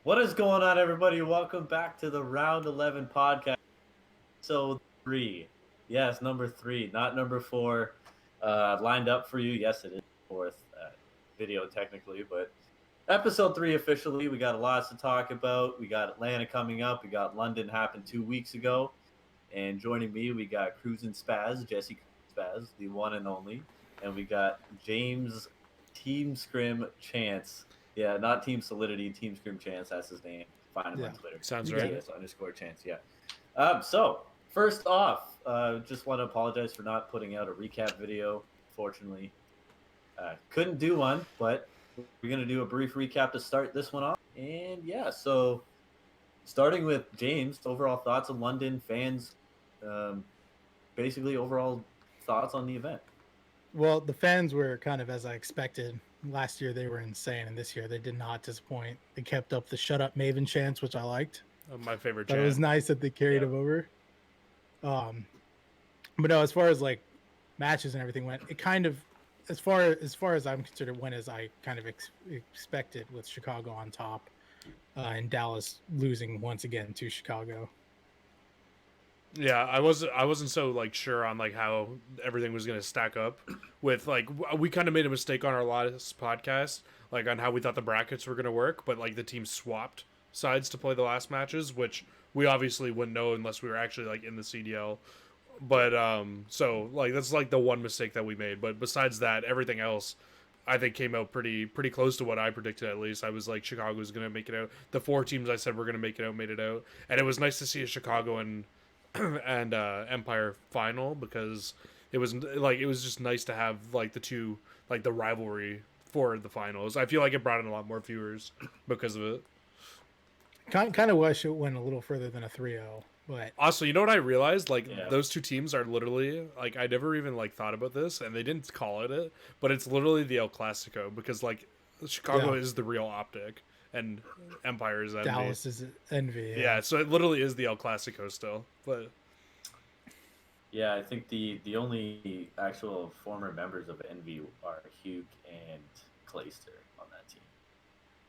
What is going on, everybody? Welcome back to the Round 11 podcast. So, three. Yes, number three, not number four. Lined up for you. Yes, it is fourth video, technically, but episode three officially. We got lots to talk about. We got Atlanta coming up. We got London happened 2 weeks ago. And joining me, we got Cruisin' Spaz, Jesse Spaz, the one and only. And we got James Team Scrim Chance. Yeah, not Team Solidity, Team Scrim Chance. That's his name. Find him Yeah, on Twitter. sounds You right. TS underscore Chance. Yeah. So first off, just want to apologize for not putting out a recap video. Fortunately, couldn't do one, but we're gonna do a brief recap to start this one off. And yeah, so starting with James, overall thoughts on London fans, um, basically overall thoughts on the event. Well, the fans were kind of as I expected. Last year they were insane, and this year they did not disappoint. They kept up the "Shut Up Maven" chants, which I liked. My favorite But it was chant. nice that they carried Yeah. him over. Um, but no, as far as like matches and everything went, it kind of, as far as I'm concerned, it went as I kind of expected, with Chicago on top, and Dallas losing once again to Chicago. Yeah, I wasn't so like sure on like how everything was gonna stack up. With like we kind of made a mistake on our last podcast, like on how we thought the brackets were gonna work, but like the teams swapped sides to play the last matches, which we obviously wouldn't know unless we were actually like in the CDL. But so like that's like the one mistake that we made. But besides that, everything else I think came out pretty close to what I predicted. At least I was like Chicago was gonna make it out. The four teams I said were gonna make it out made it out, and it was nice to see a Chicago and Empire final, because it was just nice to have like the two, like the rivalry for the finals. I feel like it brought in a lot more viewers because of it. Kind of wish it went a little further than a 3-0, but Also, you know what I realized? Like Yeah. those two teams are literally like I never even like thought about this, and they didn't call it, but it's literally the El Clasico, because like Chicago Yeah. is the real Optic and Empire is Envy. Dallas is envy. Yeah, so it literally is the El Clasico still, but. Yeah, I think the only actual former members of Envy are Hugh and Clayster on that team.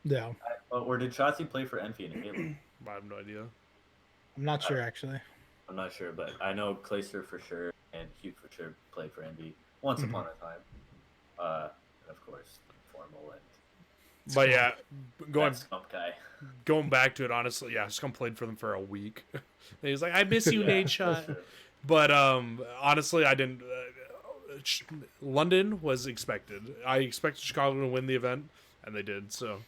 Yeah. Or did Shotzi play for Envy and Halo? I have no idea. I'm not sure actually. I'm not sure, but I know Clayster for sure and Hugh for sure played for Envy once Mhm. upon a time. And of course, Formal and But yeah, going that Scump guy. going back to it, honestly, yeah, Scum played for them for a week. He was like, "I miss you, Yeah, Nate for Shot." sure. But honestly, I didn't. London was expected. I expected Chicago to win the event, and they did. So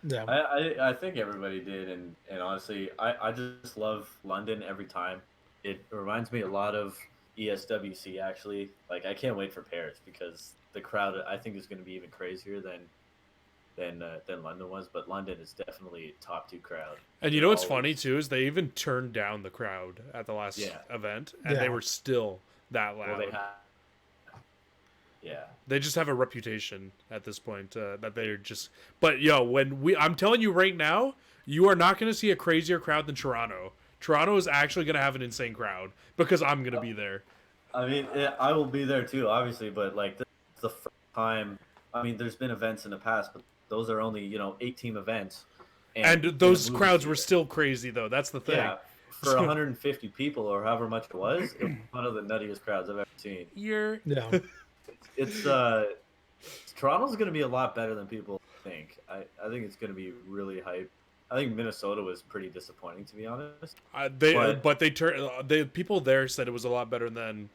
Yeah. I think everybody did, and honestly, I just love London every time. It reminds me a lot of ESWC actually. Like I can't wait for Paris because the crowd I think is going to be even crazier than London was. But London is definitely a top two crowd. and you know what's Always. funny too is they even turned down the crowd at the last Yeah. event, and Yeah. they were still that loud. Well, they have. Yeah. They just have a reputation at this point that they're just. But yo, I'm telling you right now, you are not going to see a crazier crowd than Toronto. Toronto is actually going to have an insane crowd because I'm going to be there. I mean, I will be there too, obviously. But like, this is the first time. I mean, there's been events in the past, but those are only 8-team events. And in a those movie crowds were theater. still crazy though. That's the thing. Yeah, for 150 people or however much it was one of the nuttiest crowds I've ever seen. You're Yeah. It's Toronto's going to be a lot better than people think. I think it's going to be really hype. I think Minnesota was pretty disappointing, to be honest. but they turned the people there said it was a lot better than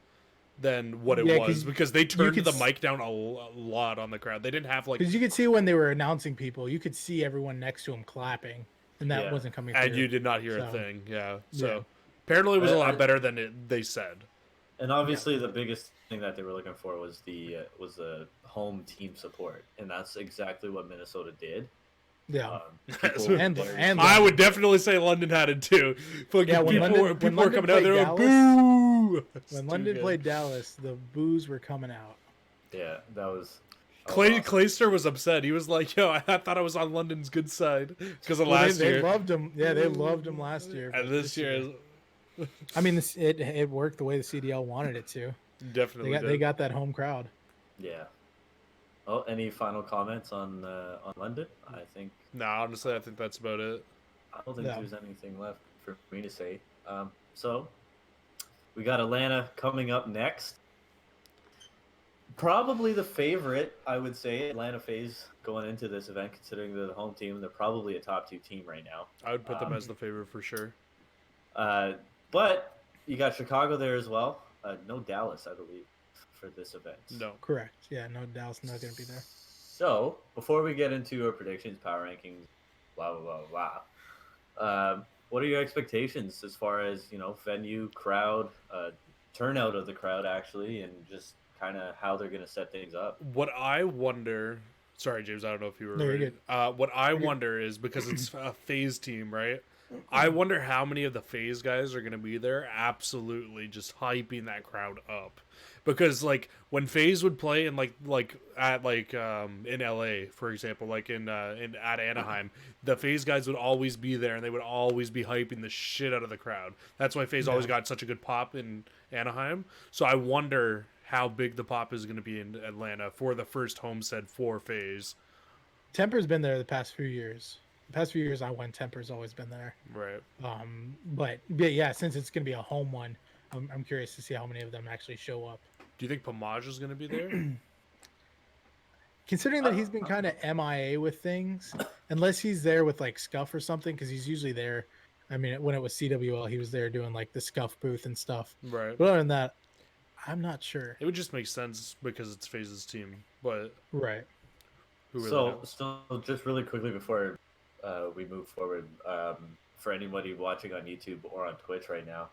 what it Yeah, was, because they turned could the mic down a lot on the crowd. They didn't have like, Because you could see when they were announcing people, you could see everyone next to them clapping, and that Yeah. wasn't coming and through. you did not hear a So, thing. Yeah, so yeah. apparently it was a I- lot better than they said. And obviously, the biggest thing that they were looking for was the home team support, and that's exactly what Minnesota did. Yeah. People And- there- and- I would definitely say London had it too. Fucking Yeah, when people London- were when people were London coming out there played like, boo. It's When too London good. played Dallas, the boos were coming out. yeah, that was Clay awesome. Clayster was upset. He was like, "Yo, I thought I was on London's good side because of Well, last they year, loved him. Yeah, they loved him last year. but and this year I mean, it worked the way the CDL wanted it to. definitely They got did. that home crowd. Yeah. Oh, any final comments on London? I think No, honestly, I think that's about it. I don't think Yeah, there's anything left for me to say. So we got Atlanta coming up next. Probably the favorite, I would say, Atlanta FaZe going into this event, considering they're the home team. They're probably a top two team right now. I would put them Um, as the favorite for sure. uh, but you got Chicago there as well. No Dallas, I believe, for this event. No. correct. Yeah, no, Dallas not going to be there. So before we get into our predictions, power rankings, blah blah blah blah. What are your expectations as far as venue, crowd, turnout of the crowd actually, and just kind of how they're going to set things up? What I wonder. Sorry, James. I don't know if you were No, you're ready. good. What I You're good. wonder is because it's a phase team, right? I wonder how many of the phase guys are going to be there, absolutely just hyping that crowd up. Because like when phase would play in like at in LA, for example, like in at Anaheim, the phase guys would always be there and they would always be hyping the shit out of the crowd. That's why phase always Yeah. got such a good pop in Anaheim. So I wonder how big the pop is going to be in Atlanta for the first homestead for phase. Temper's been there the past few years. The past few years I went, Temper's always been there. Right. But yeah, since it's going to be a home one, I'm curious to see how many of them actually show up. Do you think Pomage is going to be there? Considering that he's been kind of MIA with things, unless he's there with like Scuff or something, because he's usually there. I mean, when it was CWL, he was there doing like the Scuff booth and stuff. Right. But other than that, I'm not sure. It would just make sense because it's Phase's team, but Right. who really So, knows? so just really quickly before we move forward, for anybody watching on YouTube or on Twitch right now,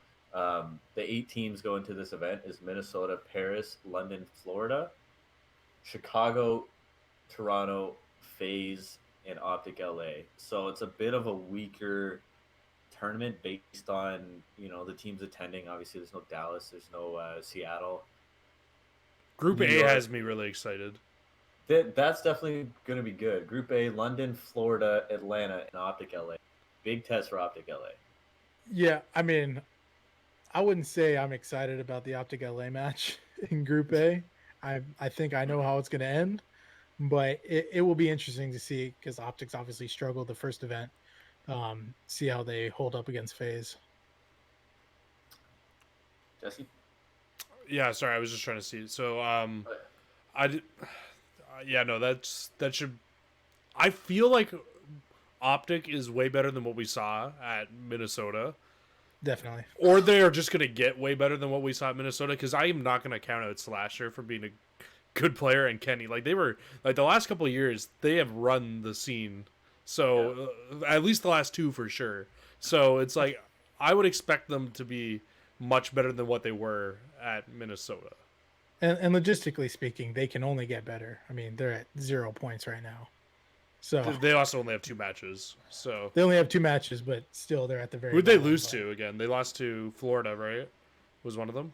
the 8 teams going to this event is Minnesota, Paris, London, Florida, Chicago, Toronto, FaZe, and Optic LA. So it's a bit of a weaker tournament based on the teams attending. Obviously, there's no Dallas, there's no Seattle. Group New A York. has me really excited. That's definitely going to be good. Group A: London, Florida, Atlanta, and Optic LA. Big test for Optic LA. Yeah, I mean, I wouldn't say I'm excited about the Optic LA match in Group A. I think I know how it's going to end, but it will be interesting to see because Optics obviously struggled the first event. See how they hold up against FaZe. Jesse? Yeah, sorry, I was just trying to see. So, yeah, no, that should. I feel like Optic is way better than what we saw at Minnesota, Definitely. or they are just gonna get way better than what we saw at Minnesota. Because I am not gonna count out Slasher for being a good player and Kenny. Like they were like the last couple of years, they have run the scene. So at least the last 2 for sure. So it's like I would expect them to be much better than what they were at Minnesota. And logistically speaking, they can only get better. I mean, they're at 0 points right now. So They also only have 2 matches. So they only have 2 matches, but still they're at the very who'd they bottom, lose but to again? They lost to Florida, right? Was one of them?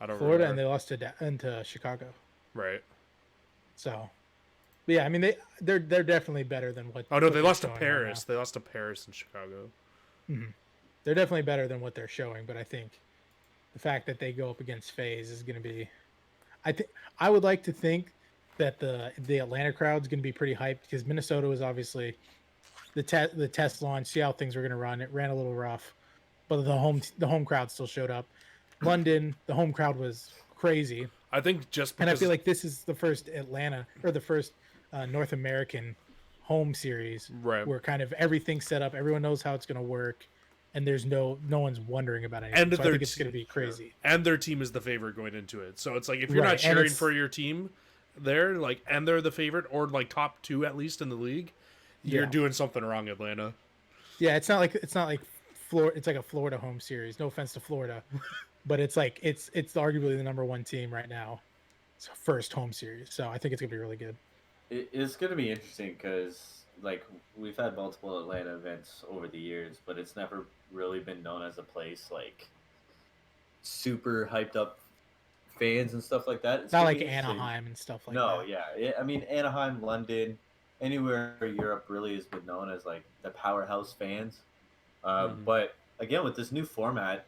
I don't Florida, and remember. they lost into Chicago. Right. So, but yeah, I mean they're definitely better than what. Oh no, what they they're lost to showing right Paris. They lost to Paris and Chicago. now. They're definitely better than what they're showing, but I think the fact that they go up against FaZe is going to be. I would like to think that the Atlanta crowd's going to be pretty hyped because Minnesota was obviously the test launch, see how things were going to run. It ran a little rough, but the home crowd still showed up. London, the home crowd was crazy, I think just because and I feel like this is the first Atlanta or the first North American home series Right. where kind of everything's set up, everyone knows how it's going to work, and there's no one's wondering about anything. And So I think it's going to be crazy. and their team is the favorite going into it. So it's like if you're Right, not and cheering it's- for your team there, like and they're the favorite or like top 2 at least in the league, you're Yeah. doing something wrong, Atlanta. Yeah, it's not like Florida. It's like a Florida home series. No offense to Florida, but it's like it's arguably the number 1 team right now. It's first home series, so I think it's gonna be really good. It's going to be interesting because like we've had multiple Atlanta events over the years, but it's never really been known as a place like super hyped up fans and stuff like that. It's Not gonna like be interesting. Anaheim and stuff like No, that. yeah. I mean, Anaheim, London, anywhere in Europe really has been known as like the powerhouse fans. But again, with this new format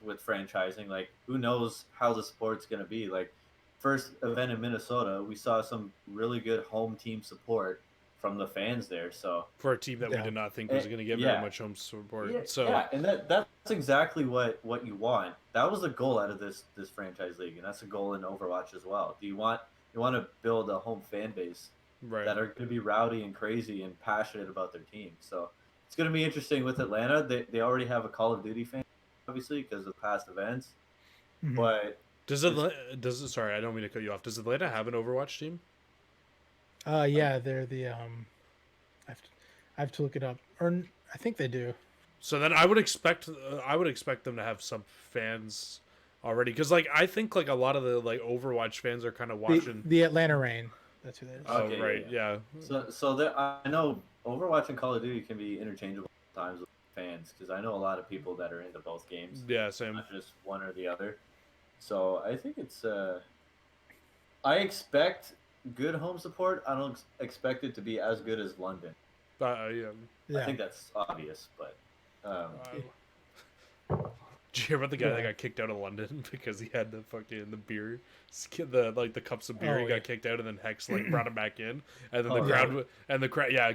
with franchising, like who knows how the sport's going to be? Like first event in Minnesota, we saw some really good home team support from the fans there. So for a team that we Yeah. did not think was going to get very yeah, much home support. yeah, So yeah, and that's exactly what you want. That was the goal out of this franchise league, and that's a goal in Overwatch as well. You want to build a home fan base right. that are going to be rowdy and crazy and passionate about their team. So it's going to be interesting with Atlanta. They already have a Call of Duty fan, obviously, because of past events. Mhm. But Does it's, it sorry, I don't mean to cut you off. Does Atlanta have an Overwatch team? Yeah, they're the I have to look it up. I think they do. So then I would expect them to have some fans already, because like I think like a lot of the like Overwatch fans are kind of watching. The Atlanta Rain. That's who that is. Oh okay, right, yeah. So there, I know Overwatch and Call of Duty can be interchangeable times with fans because I know a lot of people that are into both games, Yeah, same. not just one or the other. So I think it's. I expect good home support. I don't expect it to be as good as London. Yeah. Yeah. I think that's obvious, but Did you hear about the guy that Yeah. got kicked out of London because he had the fucking the beer, the cups of beer? Oh, He got yeah. kicked out, and then Hex like brought him back in, and then Oh, the crowd, yeah,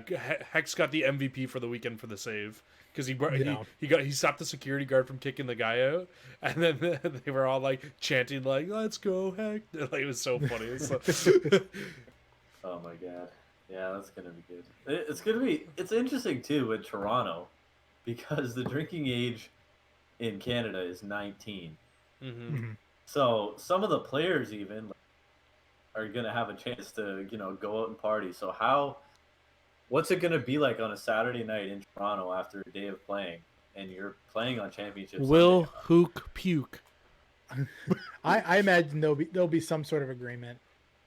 Hex got the MVP for the weekend for the save because Yeah. he stopped the security guard from kicking the guy out, and then they were all like chanting like "Let's go Hex!" Like it was so funny. oh my god, yeah, that's gonna be good. It's interesting too with Toronto because the drinking age in Canada is 19. Mm-hmm. Mhm. So some of the players even are gonna have a chance to go out and party. So what's it gonna be like on a Saturday night in Toronto after a day of playing, and you're playing on Championship Will Sunday? Hook puke? I imagine there'll be some sort of agreement,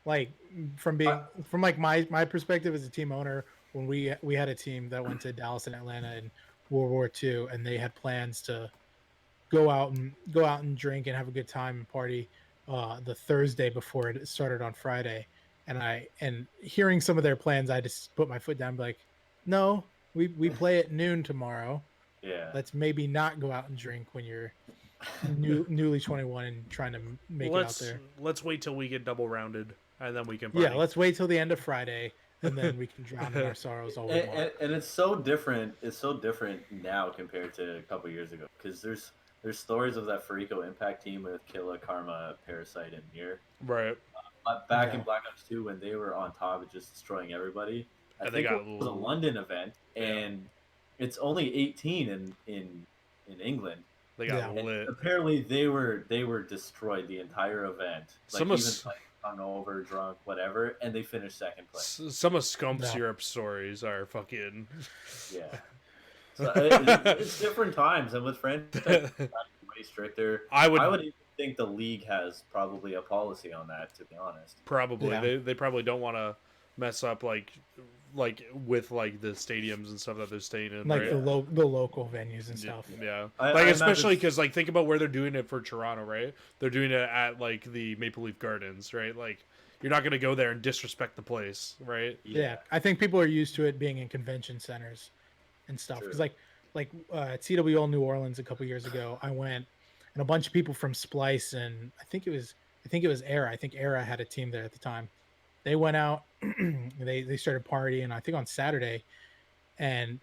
like from like my perspective as a team owner. When we had a team that went to Dallas and Atlanta in World War II, and they had plans to go out and drink and have a good time and party the Thursday before it started on Friday. And hearing some of their plans, I just put my foot down, and be like, no, we play at noon tomorrow. Yeah. Let's maybe not go out and drink when you're newly 21 and trying to make it out there. Let's wait till we get double rounded, and then we can Yeah, party. let's wait till the end of Friday, and then we can drown in our sorrows all we want. And it's so different. It's so different now compared to a couple years ago because there's stories of that Farico Impact team with Killa, Karma, Parasite, and Mir. Right. Back in Yeah. Black Ops 2 when they were on top of just destroying everybody. I And they think got it was a London event, and it's only 18 in England. They got Yeah. And lit. apparently they were destroyed the entire event. Like Some even of playing hungover, drunk, whatever, and they finished second place. some of Scump Yeah. Syrup stories are fucking. Yeah. So it's different times, and with franchise, way stricter. I would even think the league has probably a policy on that. To be honest, probably Yeah. they probably don't want to mess up like with like the stadiums and stuff that they're staying in. Like right? the local venues and Yeah, stuff. yeah. I Like imagine- especially because like think about where they're doing it for Toronto, right? They're doing it at like the Maple Leaf Gardens, right? Like you're not gonna go there and disrespect the place, right? Yeah, I think people are used to it being in convention centers and stuff. Because True. like at CWL New Orleans a couple years ago, I went and a bunch of people from Splice and I think it was Era. I think Era had a team there at the time. They went out, they started partying. I think on Saturday, and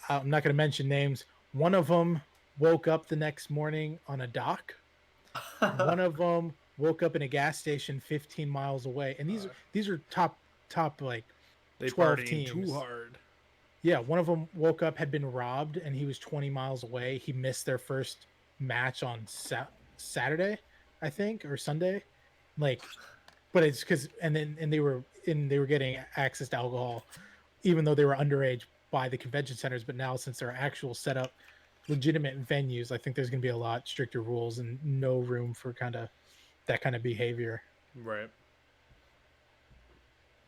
I'm not going to mention names. One of them woke up the next morning on a dock. One of them woke up in a gas station 15 miles away, and these are top like They 12 partying teams. too hard. Yeah, one of them woke up, had been robbed, and he was 20 miles away. He missed their first match on Saturday, I think, or Sunday. Like, but it's because and they were getting access to alcohol, even though they were underage by the convention centers. But now, since they're actual set up, legitimate venues, I think there's going to be a lot stricter rules and no room for that kind of behavior. Right.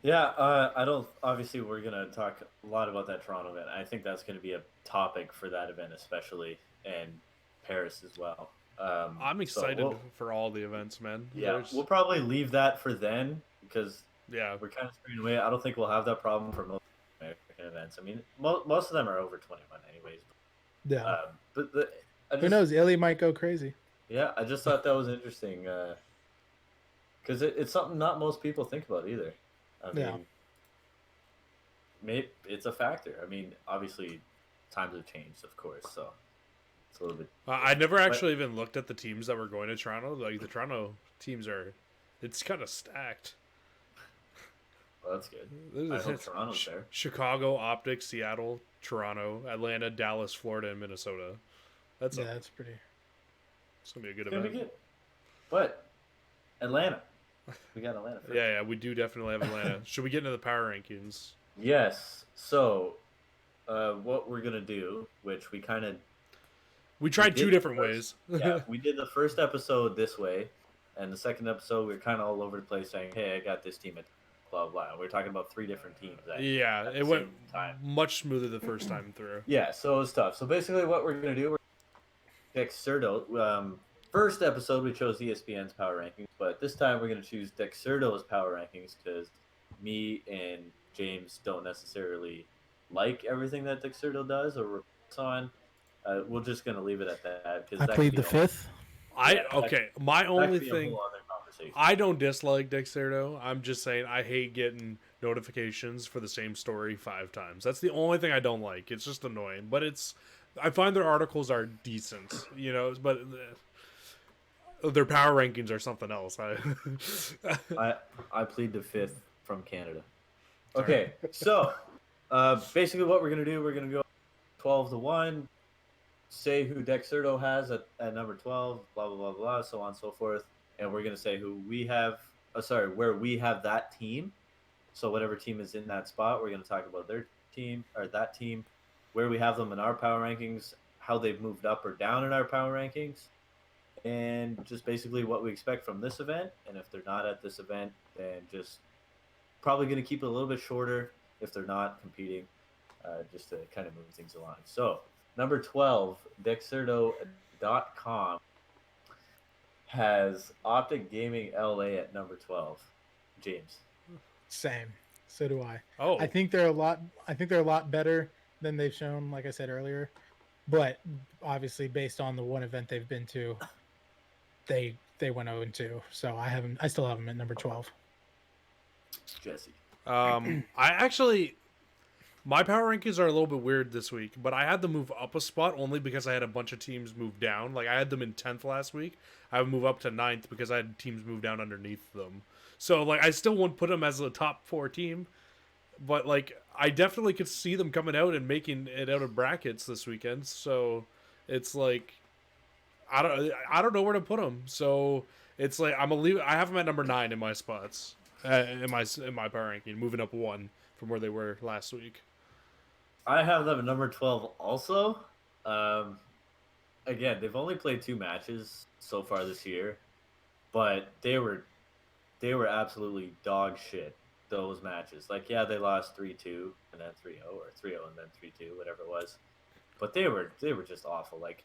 Yeah, I don't. Obviously, we're gonna talk a lot about that Toronto event. I think that's gonna be a topic for that event, especially, and Paris as well. I'm so excited for all the events, man. Yeah, we'll probably leave that for then because yeah, we're kind of straying away. I don't think we'll have that problem for most American events. I mean, most of them are over 21, anyways. Yeah, But who knows? Illy might go crazy. Yeah, I just thought that was interesting. because it's something not most people think about either. I Yeah. mean, maybe it's a factor. I mean, obviously, times have changed, of course, so it's a little bit. I never But actually even looked at the teams that were going to Toronto. Like the Toronto teams it's kind of stacked. well, that's good. I hope Toronto's there. Chicago, Optic, Seattle, Toronto, Atlanta, Dallas, Florida, and Minnesota. That's pretty. It's gonna be a good It's gonna event. be good. But Atlanta, we got Atlanta first. Yeah, we do definitely have Atlanta. Should we get into the power rankings? Yes. So, what we're gonna do, which we kind of We tried two did different first- ways. yeah, we did the first episode this way, and the second episode we were kind of all over the place saying, "Hey, I got this team at blah blah." And we are talking about 3 different teams. Yeah, at it the went same time. much smoother the first time through. Yeah, so it was tough. So basically, what we're gonna do, we're Dexerto. First episode we chose ESPN's power rankings, but this time we're gonna choose Dexerto's power rankings because me and James don't necessarily like everything that Dexerto does or reports on. We're just gonna leave it at that because I plead the fifth. My that only could be a thing, whole other conversation. I don't dislike Dexerto. I'm just saying I hate getting notifications for the same story 5 times. That's the only thing I don't like. It's just annoying, but I find their articles are decent, but their power rankings are something else. I plead the fifth from Canada. Okay, so basically what we're gonna do, we're gonna go 12-1, say who Dexerto has at number 12, blah blah blah blah, so on and so forth, and we're gonna say who we have. Where we have that team. So whatever team is in that spot, we're gonna talk about their team or that team, where we have them in our power rankings, how they've moved up or down in our power rankings, and just basically what we expect from this event. And if they're not at this event, then just probably going to keep it a little bit shorter if they're not competing, just to kind of move things along. So number 12, Dexerto.com has Optic Gaming LA at number 12. James. Same. So do I. Oh, I think they're a lot better than they've shown, like I said earlier. But obviously, based on the one event they've been to, they went 0-2. So I still have them at number 12. Jesse. My power rankings are a little bit weird this week, but I had them move up a spot only because I had a bunch of teams move down. Like I had them in 10th last week. I would move up to 9th because I had teams move down underneath them. So like I still wouldn't put them as a top 4 team, but like I definitely could see them coming out and making it out of brackets this weekend. So it's like I don't know where to put them. So it's like I'm gonna leave. I have them at number 9 in my spots in my power ranking, moving up 1 from where they were last week. I have them at number 12 also. Again, they've only played 2 matches so far this year, but they were absolutely dog shit, those matches. Like, yeah, they lost 3-2 and then 3-0, or 3-0 and then 3-2, whatever it was. But they were just awful. Like,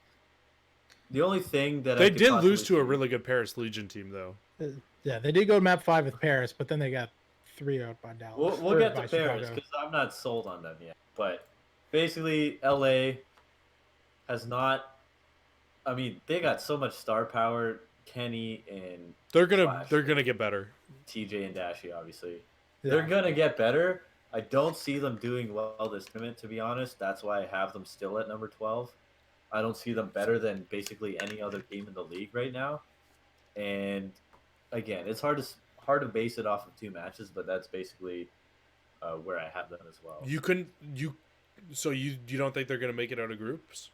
the only thing that they did lose to a really good Paris Legion team, though. Yeah, they did go to map 5 with Paris, but then they got 3-0 by Dallas. We'll get to Paris because I'm not sold on them yet. But basically, LA has not. I mean, they got so much star power. Kenny and they're gonna get better. TJ and Dashy, obviously, Yeah. they're gonna get better. I don't see them doing well this tournament, to be honest. That's why I have them still at number 12. I don't see them better than basically any other team in the league right now. And again, it's hard to base it off of 2 matches, but that's basically where I have them as well. So you don't think they're gonna make it out of groups?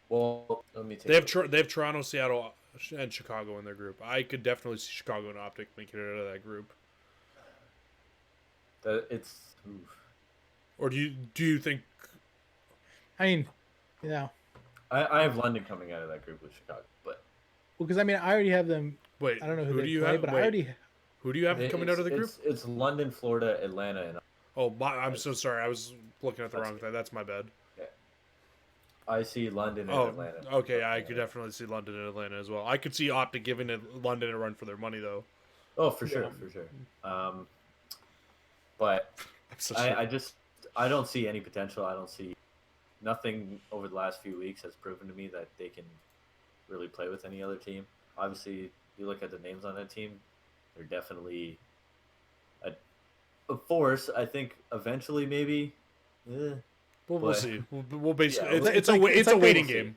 Well, let me take. They have Toronto, Seattle, and Chicago in their group. I could definitely see Chicago and Optic making it out of that group. Oof. Or do you think? I mean, yeah. I have London coming out of that group with Chicago, but because I mean, I already have them. Wait, I don't know who do they you play, have? but Wait, I already. Who do you have coming out of the group? It's London, Florida, Atlanta, and. Oh, I'm so sorry. I was looking at the wrong thing. That's my bad. Yeah. I see London and Atlanta. Okay, I could definitely see London and Atlanta as well. I could see Optic giving London a run for their money, though. Oh, for sure. But I don't see any potential. I don't see nothing over the last few weeks has proven to me that they can really play with any other team. Obviously, you look at the names on that team, they're definitely a force. I think eventually maybe, We'll but see. We'll basically yeah, it's it's a like waiting we'll see. game.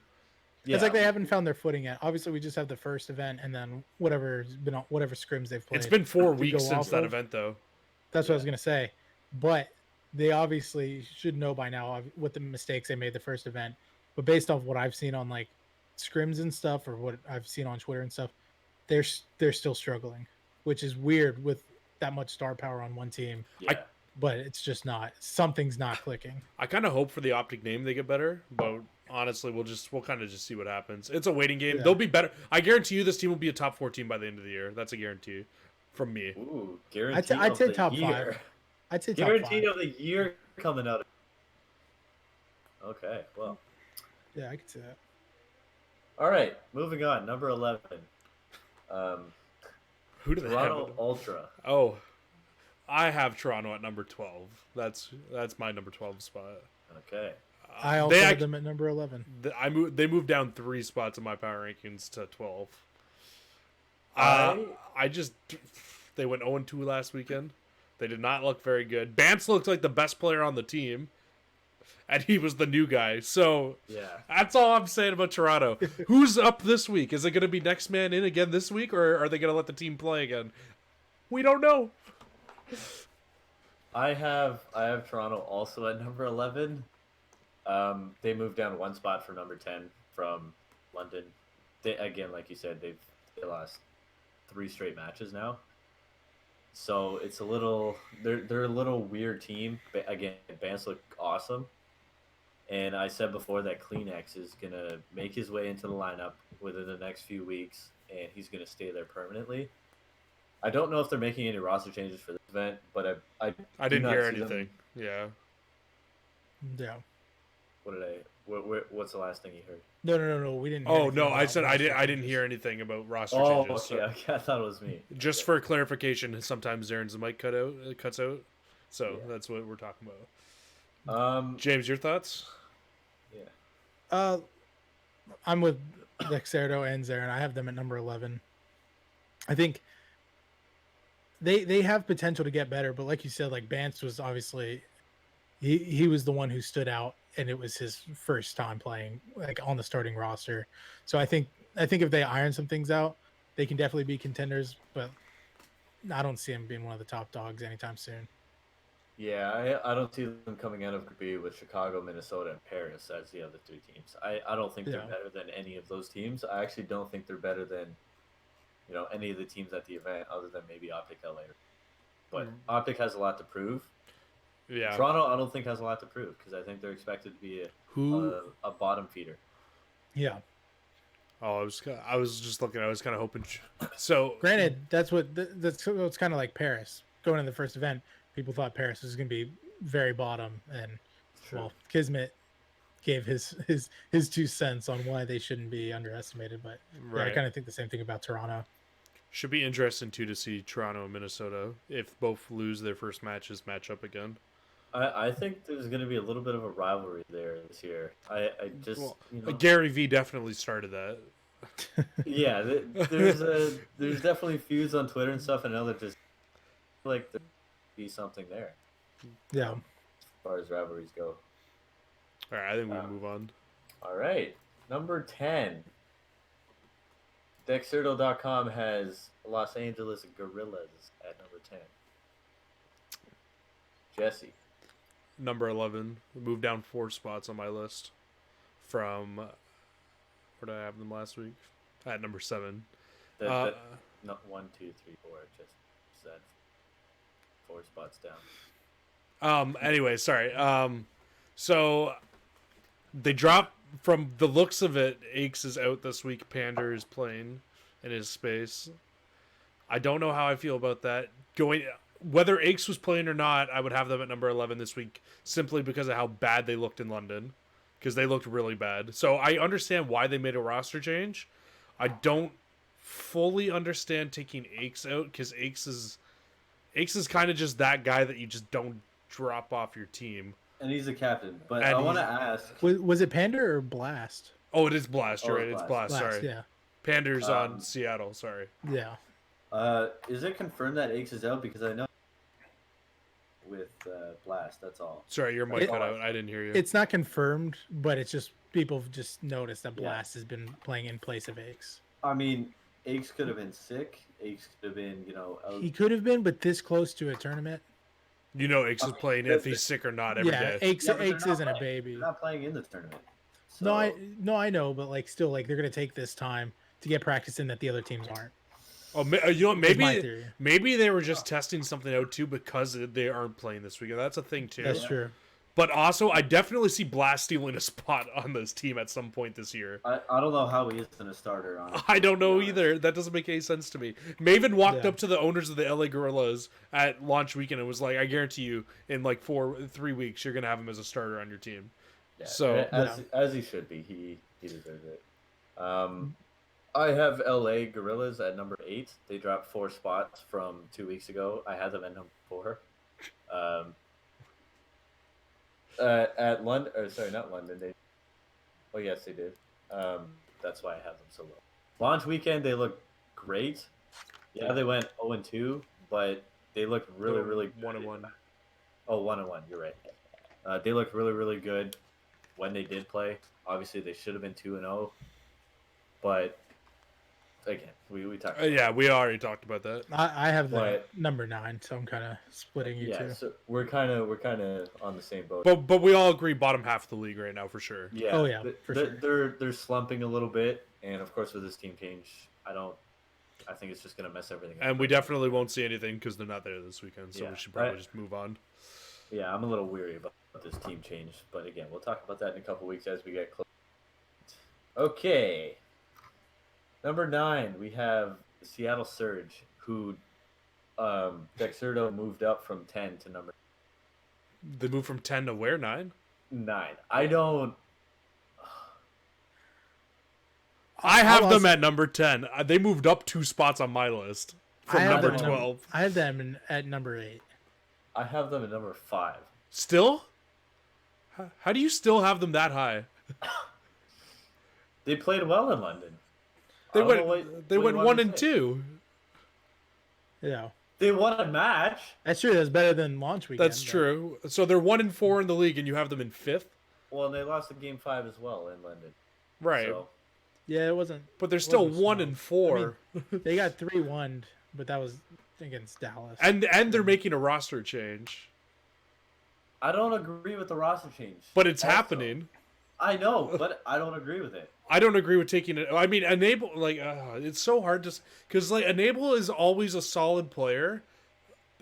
It's like Yeah, they haven't found their footing yet. Obviously, we just have the first event and then whatever's been on whatever scrims they've played. It's been 4 to weeks go since off that of. event, though. That's what I was Yeah. gonna say. But they obviously should know by now what the mistakes they made the first event. But based off what I've seen on like scrims and stuff, or what I've seen on Twitter and stuff, they're still struggling, which is weird with that much star power on one team. yeah. But it's just not. Something's not clicking. I kind of hope for the Optic name they get better, but honestly, we'll kind of just see what happens. It's a waiting game. Yeah. They'll be better. I guarantee you, this team will be a top 4 team by the end of the year. That's a guarantee from me. Ooh, guarantee I'd of say the top year. 5. I'd say top Guarantee 5. of the year coming out. Okay, well, Yeah, I could say that. all right. Moving on, number 11. Who do they Toronto have? Ultra. Oh, I have Toronto at number 12. That's my number 12 spot. Okay. I also had them at number 11. They moved down 3 spots in my power rankings to 12. They went 0-2 last weekend. They did not look very good. Bance looked like the best player on the team, and he was the new guy. So Yeah. that's all I'm saying about Toronto. Who's up this week? Is it going to be next man in again this week, or are they going to let the team play again? We don't know. I have Toronto also at number 11. They moved down 1 spot for number 10 from London. They, again, like you said, they lost 3 straight matches now. So it's a little they're a little weird team. But again, Bance looked awesome. And I said before that Kleenex is gonna make his way into the lineup within the next few weeks, and he's gonna stay there permanently. I don't know if they're making any roster changes for this event, but I I do didn't not hear see them- anything. Yeah. Yeah. What's the last thing you heard? No. We didn't. hear Oh anything no, I about said I roster didn't changes. hear anything about roster Oh, changes. okay, So okay. I thought it was me. just Okay. for clarification, sometimes Zaren's mic cuts out. So Yeah. that's what we're talking about. James, your thoughts? Yeah. I'm with Dexerto and Zaren. I have them at number 11. I think they have potential to get better, but like you said, like Bance was obviously he was the one who stood out, and it was his first time playing like on the starting roster. So I think if they iron some things out, they can definitely be contenders, but I don't see him being one of the top dogs anytime soon. Yeah, I don't see them coming out of Group B with Chicago, Minnesota, and Paris as the other 3 teams. I don't think they're Yeah. better than any of those teams. I actually don't think they're better than, any of the teams at the event other than maybe Optic LA. But Optic has a lot to prove. Yeah. Toronto, I don't think has a lot to prove because I think they're expected to be a bottom feeder. Yeah. Oh, I was just looking. I was kind of hoping. So Granted, that's it's kind of like Paris going in the first event. People thought Paris was going to be very bottom, and True. well, Kismet gave his 2 cents on why they shouldn't be underestimated. But yeah, I kind of think the same thing about Toronto. Should be interesting too to see Toronto and Minnesota if both lose their first matches match up again. I think there's going to be a little bit of a rivalry there this year. I just Gary V definitely started that. Yeah, there's definitely feuds on Twitter and stuff, and I know that just like there be something there. Yeah. As far as rivalries go. All right, I think we move on. All right, number 10. Dexerto.com has Los Angeles Gorillas at number 10. Jesse. Number 11. Moved down 4 spots on my list from where did I have them last week? At number 7. No, 1, 2, 3, 4. Just said 4 spots down. Anyway, sorry. So they dropped from the looks of it. Aches is out this week. Pander is playing in his space. I don't know how I feel about that. Whether Aches was playing or not, I would have them at number 11 this week simply because of how bad they looked in London. Because they looked really bad. So I understand why they made a roster change. I don't fully understand taking Aches out because Aches is kind of just that guy that you just don't drop off your team. And he's a captain. But And I want to ask. Was it Panda or Blast? Oh, it is Blast. You're Oh, right. it's It's Blast. Blast, Sorry. yeah. Panthers on Seattle. Sorry. Yeah. Is it confirmed that Aches is out? Because I know with Blast, that's all. Sorry, your mic cut out. I didn't hear you. It's not confirmed, but it's just people have just noticed that Blast has been playing in place of Aches. I mean, Aches could have been sick. Aches could have been, out. He could have been, but this close to a tournament. Aches is playing if he's sick or not every day. Aches isn't a baby. They're not playing in the tournament. So... I know, but like still, like they're gonna take this time to get practice in that the other teams aren't. Oh, maybe they were just testing something out too because they aren't playing this weekend. That's a thing too. That's true. But also, I definitely see Blast stealing a spot on this team at some point this year. I don't know how he isn't a starter on it. I don't know either. That doesn't make any sense to me. Maven walked up to the owners of the LA Gorillas at launch weekend and was like, I guarantee you, in like 3 weeks, you're going to have him as a starter on your team. Yeah, so as he should be. He deserves it. I have LA Gorillas at number 8. They dropped 4 spots from 2 weeks ago. I had them at number 4. At London, or sorry, not London. Yes, they did. That's why I have them so low. Launch weekend, they look great. Yeah, they went 0-2, but they looked really, really good. 1-1. Oh, 1-1. You're right. They looked really, really good when they did play. Obviously, they should have been 2-0, but again, we talked. We already talked about that. I have the number 9, so I'm kind of splitting you two. Yeah, so we're kind of on the same boat. But we all agree bottom half of the league right now for sure. Yeah. Oh yeah, for sure. They're slumping a little bit, and of course with this team change, I think it's just gonna mess everything up. And we definitely won't see anything because they're not there this weekend, so we should probably just move on. Yeah, I'm a little weary about this team change, but again, we'll talk about that in a couple weeks as we get close. Okay. Number 9, we have the Seattle Surge, who Dexerto moved up from 10 to number. They moved from 10 to where? 9? 9. I have them at number 10. They moved up 2 spots on my list from number 12. I have them at number 8. I have them at number 5. Still? How do you still have them that high? They played well in London. They went 1 and 2. Yeah. They won a match. That's true. That's better than launch weekend. That's true. So they're 1 and 4 in the league, and you have them in 5th. Well, and they lost in Game 5 as well in London. Right. So. Yeah, it wasn't. But they're still 1 and 4. I mean, they got 3-1, but that was against Dallas. And they're making a roster change. I don't agree with the roster change. But it's happening. I know, but I don't agree with it. I don't agree with taking it. I mean, Enable, it's so hard to... Because, Enable is always a solid player,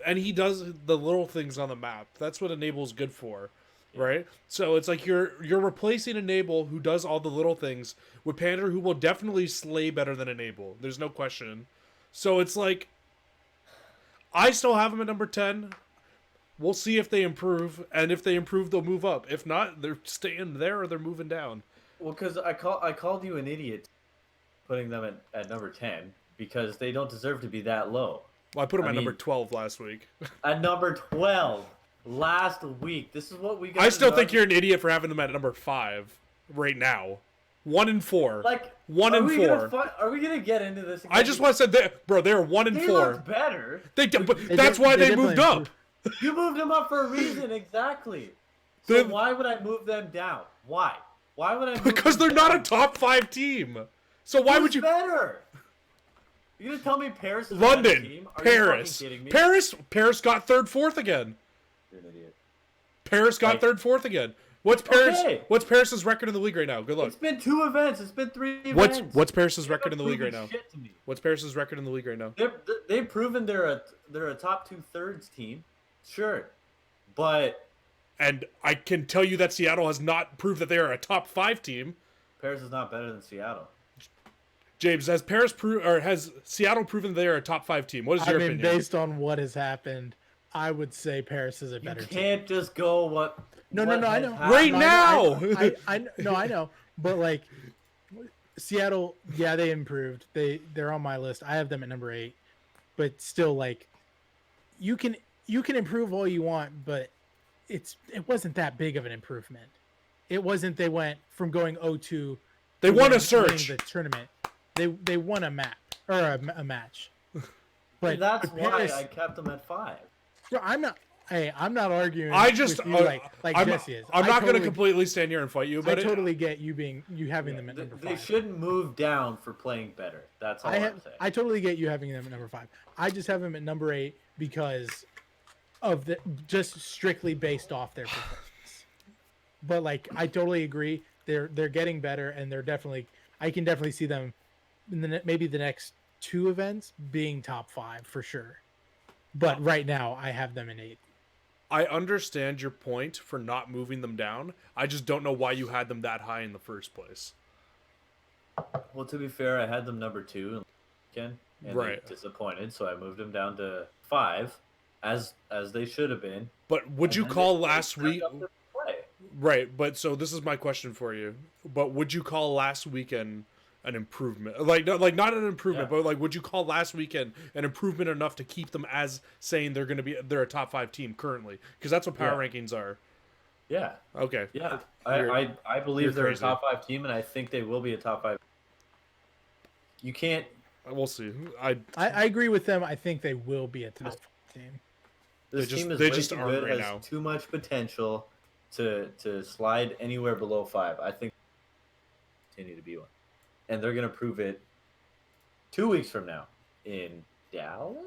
and he does the little things on the map. That's what Enable's good for, right? So it's like you're replacing Enable, who does all the little things, with Panther, who will definitely slay better than Enable. There's no question. So it's like... I still have him at number 10. We'll see if they improve, and if they improve, they'll move up. If not, they're staying there or they're moving down. Well, because I called you an idiot putting them at number 10 because they don't deserve to be that low. Well, I put them at number 12 last week. At number 12 last week. This is what we got. I still think you're an idiot for having them at number 5 right now. 1 and 4. 1 and 4. Are we gonna get into this again? I just want to say, they're 1 and 4. They look better. That's why they moved up. You moved them up for a reason, exactly. So why would I move them down? Why? Why would I move because them they're down? not a top 5 team. So why would you... better? You gonna tell me Paris is London, a better team? Are Paris. you fucking kidding me? Paris got 3rd, 4th again. You're an idiot. Paris got 3rd, 4th again. What's Paris's record in the league right now? Good luck. It's been 2 events. It's been 3 events. What's Paris's record in the league right now? Shit to me. What's Paris's record in the league right now? They've proven they're a top 2/3 team. Sure. But and I can tell you that Seattle has not proved that they are a top 5 team. Paris is not better than Seattle. James, has Seattle proven they are a top 5 team? What is your opinion? Based on what has happened, I would say Paris is a better team. You can't just go what. No, I know. Right now. I know. But Seattle, yeah, they improved. They're on my list. I have them at number 8. But still, you can improve all you want, but it wasn't that big of an improvement. It wasn't. They went from going 0-2. They won a surge. The tournament. they won a map or a match. And that's but why Paris, I kept them at 5. bro, I'm not. Hey, I'm not arguing I just with you like I'm, Jesse is. I'm I not going to totally, completely stand here and fight you I about it. totally get you having them at number They 5. shouldn't move down for playing better. That's all I'm saying. I totally get you having them at number 5. I just have them at number 8 because of the just strictly based off their performance. But like, I totally agree. They're getting better, and I can definitely see them in maybe the next 2 events being top 5 for sure. But right now, I have them in 8. I understand your point for not moving them down. I just don't know why you had them that high in the first place. Well, to be fair, I had them number 2 and Right. they disappointed, so I moved them down to 5, as they should have been. But would And you then call they last stepped week? up to play. Right, but so this is my question for you. But would you call last weekend an improvement? Like not an improvement, Yeah. but like would you call last weekend an improvement enough to keep them as saying they're a top 5 team currently? Because that's what power rankings are. Yeah, Okay. yeah. You're I believe they're crazy. a top 5 team, and I think they will be a top 5. You can't. We'll see. I agree with them. I think they will be a top 5 team. This team is they way just too aren't good. right Has now. too much potential to slide anywhere below 5. I think continue to be one, and they're gonna prove it 2 weeks from now in Dallas,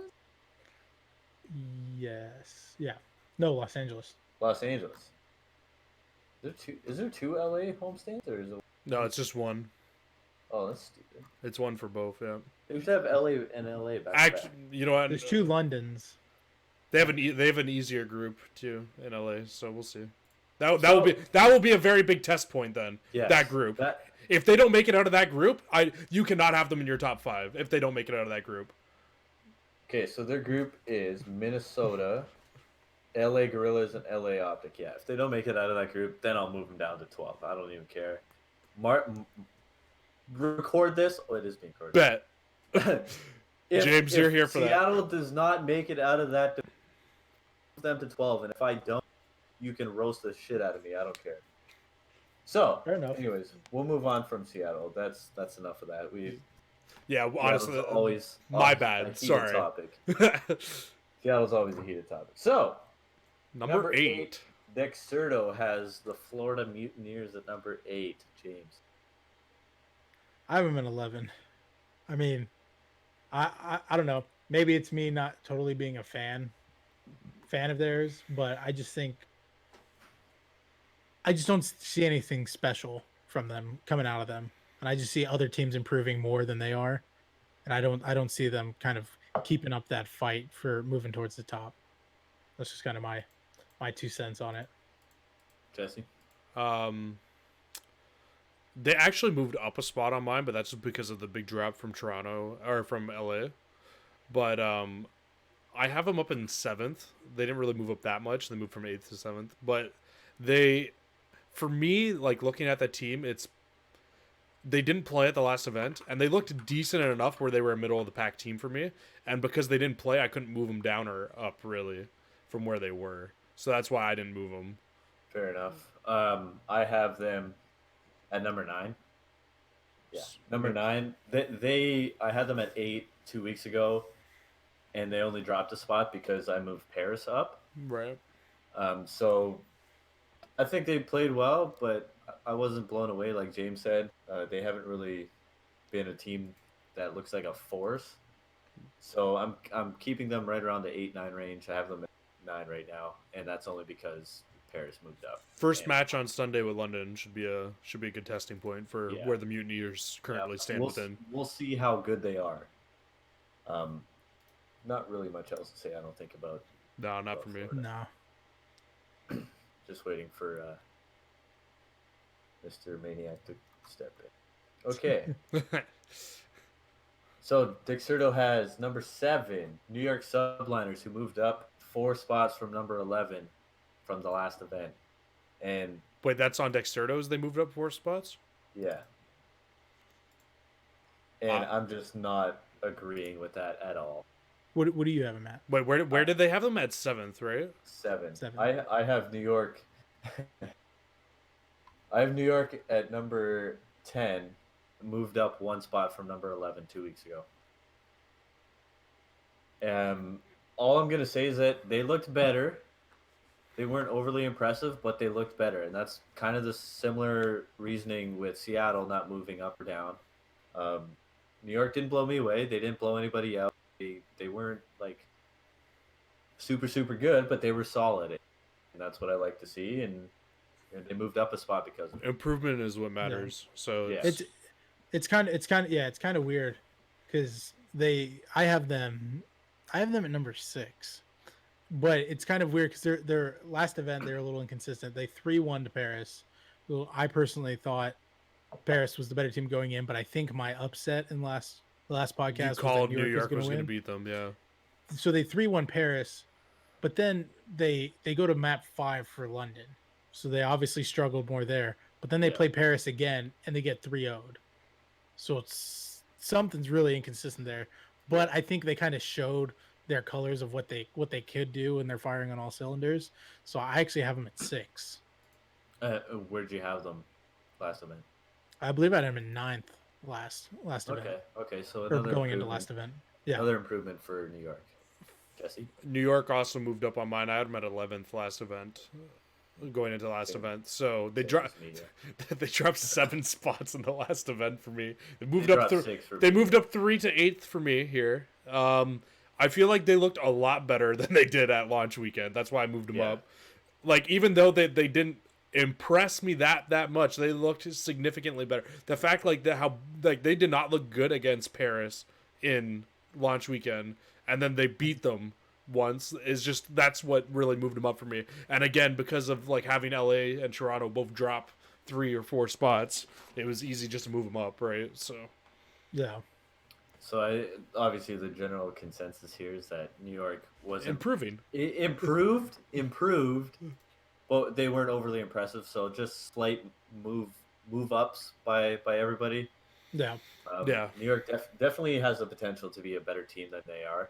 Yes. Yeah. No, Los Angeles. Los Angeles. Is there two LA homestands, or is it? No, it's just one. Oh, that's stupid. It's one for both. Yeah. They should have LA and LA back to Actually, back. you know what? There's 2 Londons. They have an easier group too in LA, so we'll see. That will be a very big test point then. Yes, that group. If they don't make it out of that group, you cannot have them in your top 5 if they don't make it out of that group. Okay, so their group is Minnesota, LA Gorillas, and LA Optic. Yeah, if they don't make it out of that group, then I'll move them down to 12. I don't even care. Record this. Oh, it is being recorded. Bet. James, you're here for that. Seattle does not make it out of that, move them to 12, and if I don't, you can roast the shit out of me. I don't care. So, Fair enough. anyways, we'll move on from Seattle. That's enough of that. Yeah, honestly, always my a bad. heated Sorry. Topic. Seattle's always a heated topic. So, Number 8. Dexerto has the Florida Mutineers at number 8. James. I have them at 11. I mean, I don't know. Maybe it's me not totally being a fan of theirs, but I just don't see anything special from them coming out of them, and I just see other teams improving more than they are, and I don't see them kind of keeping up that fight for moving towards the top. That's just kind of my 2 cents on it. Jesse. They actually moved up a spot on mine, but that's because of the big drop from Toronto or from LA. But I have them up in 7th. They didn't really move up that much. They moved from 8th to 7th. But for me, like looking at that team, they didn't play at the last event, and they looked decent enough where they were a middle of the pack team for me. And because they didn't play, I couldn't move them down or up really from where they were. So that's why I didn't move them. Fair enough. I have them at number 9. Yeah, number 9. I had them at 8 2 weeks ago, and they only dropped a spot because I moved Paris up. Right. So I think they played well, but I wasn't blown away like James said. They haven't really been a team that looks like a force. So I'm keeping them right around the 8-9 range. I have them at 9 right now, and that's only because Paris moved up. First match on Sunday with London should be a good testing point for where the Mutineers currently stand within. We'll see how good they are. Not really much else to say, I don't think, about. No, not for me. No. Just waiting for Mr. Maniac to step in. Okay. So Dexerto has number 7, New York Subliners, who moved up 4 spots from number 11 from the last event. And wait, that's on Dexerto's. They moved up 4 spots. Yeah. And I'm just not agreeing with that at all. What do you have them at? Wait, where did they have them at 7th? Right. 7. 7. I have New York. I have New York at number 10, moved up one spot from number 11 2 weeks ago. All I'm gonna say is that they looked better. They weren't overly impressive, but they looked better, and that's kind of the similar reasoning with Seattle not moving up or down. Um, New York didn't blow me away. They didn't blow anybody out. They weren't like super good, but they were solid, and that's what I like to see. And they moved up a spot because of it. Improvement is what matters. Yeah. So Yeah. It's kind of weird because I have them at number 6, but it's kind of weird because their last event they're a little inconsistent. They 3-1 to Paris. Well, I personally thought Paris was the better team going in, but I think my upset in the last podcast you called New York was going to beat them. Yeah. So they 3-1 Paris, but then they go to map 5 for London. So they obviously struggled more there. But then they play Paris again and they get 3-0'd. So it's something's really inconsistent there. But I think they kind of showed their colors of what they could do, and they're firing on all cylinders. So I actually have them at 6. Where'd you have them last event? I believe I had them in 9th last event. Okay. So another going into last event. Yeah. Another improvement for New York. Jesse? New York also moved up on mine. I had them at 11th last event. Going into the last event, so they dropped. They dropped 7 spots in the last event for me. They moved up. They moved up 3 to 8th for me here. I feel like they looked a lot better than they did at launch weekend. That's why I moved them up. Like even though they didn't impress me that much, they looked significantly better. The fact how they did not look good against Paris in launch weekend, and then they beat them once is just that's what really moved them up for me. And again, because of having LA and Toronto both drop 3 or 4 spots, it was easy just to move them up, right? So obviously the general consensus here is that New York was improved, but they weren't overly impressive. So just slight move ups by everybody. New York definitely has the potential to be a better team than they are.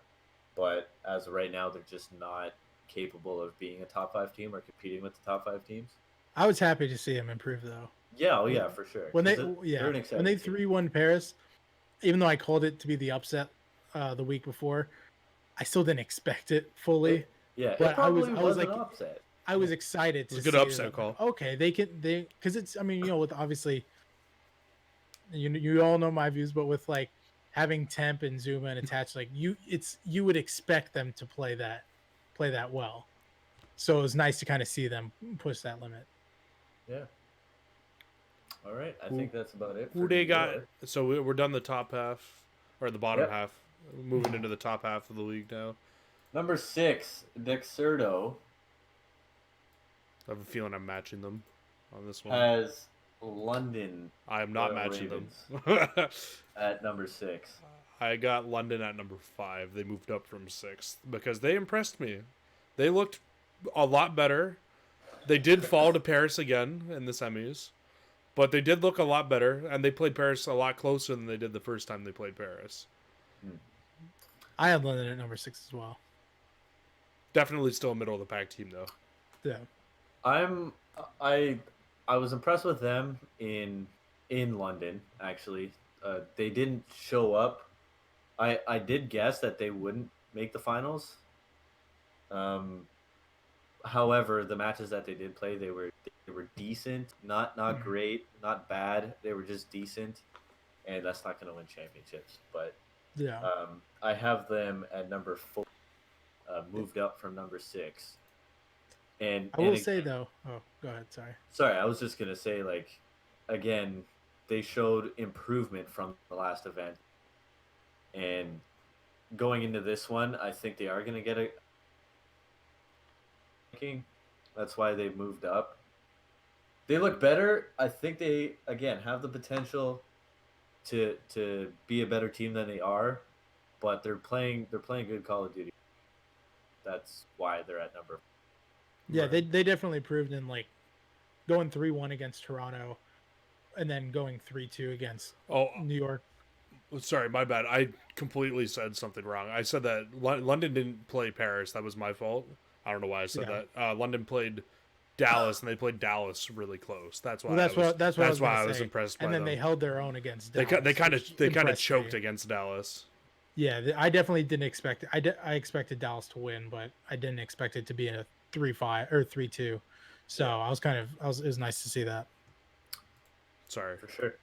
But as of right now, they're just not capable of being a top 5 team or competing with the top 5 teams. I was happy to see them improve, though. Yeah, for sure. When they 3-1 Paris, even though I called it to be the upset the week before, I still didn't expect it fully. But I was like, upset. I was excited. It was a good upset call. Okay, because it's with obviously, you all know my views, but with having Temp and Zuma and attached, you would expect them to play that well. So it was nice to kind of see them push that limit. Yeah. All right, I think that's about it. Who they got? So we're done the top half or the bottom half. Moving into the top half of the league now. Number 6, Dexerto. I have a feeling I'm matching them on this one. As London. I am not matching them. At number 6. I got London at number 5. They moved up from 6th because they impressed me. They looked a lot better. They did fall to Paris again in the semis, but they did look a lot better, and they played Paris a lot closer than they did the first time they played Paris. I have London at number 6 as well. Definitely still a middle of the pack team, though. Yeah. I was impressed with them in London, actually. They didn't show up. I did guess that they wouldn't make the finals. However, the matches that they did play, they were decent, not great, not bad. They were just decent, and that's not going to win championships. But I have them at number 4, moved up from number 6. And I will say though, go ahead. Sorry, I was just gonna say again, they showed improvement from the last event, and going into this one, I think they are gonna get a. That's why they moved up. They look better. I think they again have the potential to be a better team than they are, but they're playing good Call of Duty. That's why they're at number 4. Yeah, they definitely proved in going 3-1 against Toronto, and then going 3-2 against New York. Sorry, my bad. I completely said something wrong. I said that London didn't play Paris. That was my fault. I don't know why I said that. London played Dallas, and they played Dallas really close. That's why Well, that's what I was why gonna I was say. impressed by And then them. they held their own against They Dallas. they kind of impressed choked me. against Dallas. Yeah, I definitely didn't expect it. I expected Dallas to win, but I didn't expect it to be in a 3-5 or 3-2. So Yeah. it was nice to see that. Sorry. For sure.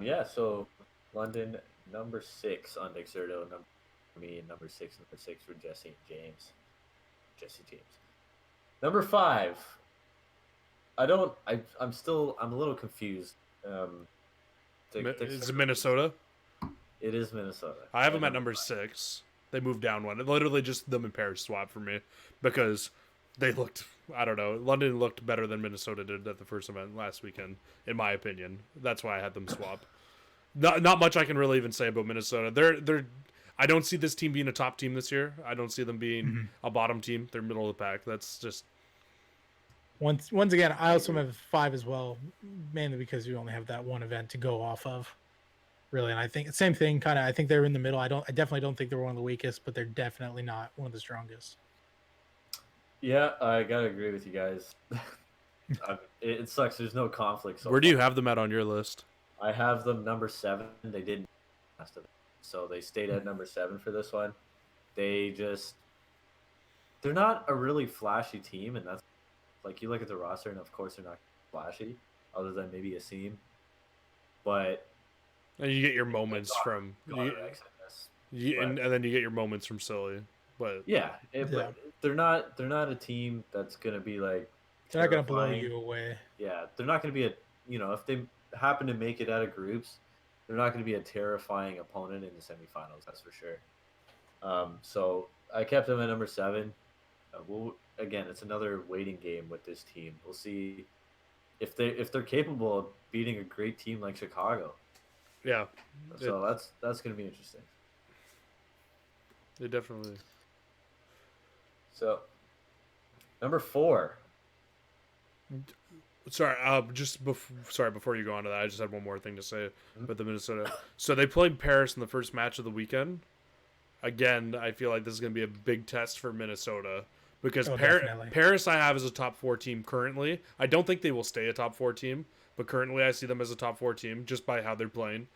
Yeah, so London number 6 on Dexerto, number for me, and number six for Jesse James. Jesse James. Number 5. I'm a little confused. Is it Minnesota? It is Minnesota. I have them at number 6. They moved down one. Literally just them and Paris swap for me because they looked. I don't know. London looked better than Minnesota did at the first event last weekend, in my opinion. That's why I had them swap. Not much I can really even say about Minnesota. They're. I don't see this team being a top team this year. I don't see them being a bottom team. They're middle of the pack. That's just. Once again, I also have 5 as well, mainly because you only have that one event to go off of. Really, and I think same thing. Kind of, I think they're in the middle. I definitely don't think they're one of the weakest, but they're definitely not one of the strongest. Yeah, I gotta agree with you guys. It sucks. There's no conflict. Where do you have them at on your list? I have them number 7. They didn't last event, so they stayed at number 7 for this one. They're not a really flashy team, and that's like you look at the roster, and of course they're not flashy, other than maybe a seam. But And you get your moments from X, I guess. and then you get your moments from Silly, but Yeah, but they're not a team that's gonna be like They're not going to blow terrifying. you away. Yeah, they're not gonna be if they happen to make it out of groups, they're not gonna be a terrifying opponent in the semifinals. That's for sure. So I kept them at number 7. Again, it's another waiting game with this team. We'll see if they're capable of beating a great team like Chicago. yeah, So that's going to be interesting. they definitely. So number 4. Sorry, before you go on to that, I just had one more thing to say about the Minnesota. So they played Paris in the first match of the weekend. Again, I feel like this is going to be a big test for Minnesota because Paris I have as a top 4 team currently. I don't think they will stay a top 4 team, but currently I see them as a top 4 team just by how they're playing.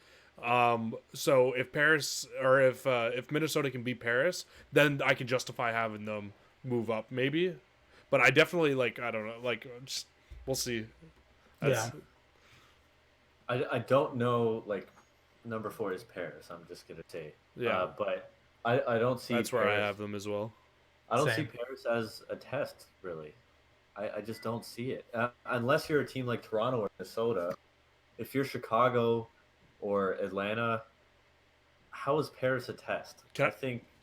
So if Paris or if Minnesota can beat Paris, then I can justify having them move up maybe. But I definitely I don't know, just we'll see. Yeah. I don't know, number 4 is Paris. I'm just gonna say. Yeah. But I don't see. That's where Paris, I have them as well. I don't see Paris as a test really. I just don't see it unless you're a team like Toronto or Minnesota. If you're Chicago or Atlanta, how is Paris a test?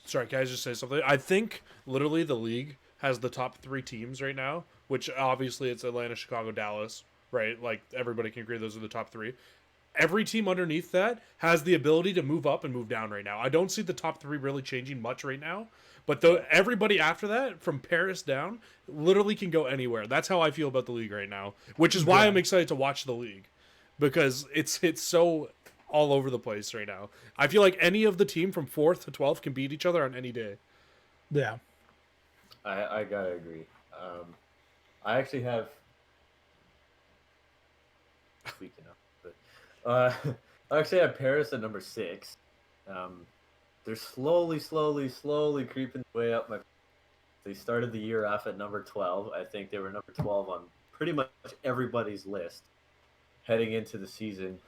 Sorry, can I just say something? I think literally the league has the top 3 teams right now, which obviously it's Atlanta, Chicago, Dallas, right? Like everybody can agree those are the top 3. Every team underneath that has the ability to move up and move down right now. I don't see the top 3 really changing much right now, but everybody after that, from Paris down, literally can go anywhere. That's how I feel about the league right now, which is why I'm excited to watch the league because it's so all over the place right now. I feel like any of the team from 4th to 12th can beat each other on any day. Yeah. I gotta agree. I actually have speaking of, but I actually have Paris at number 6. They're slowly creeping way up. They started the year off at number 12. I think they were number 12 on pretty much everybody's list heading into the season.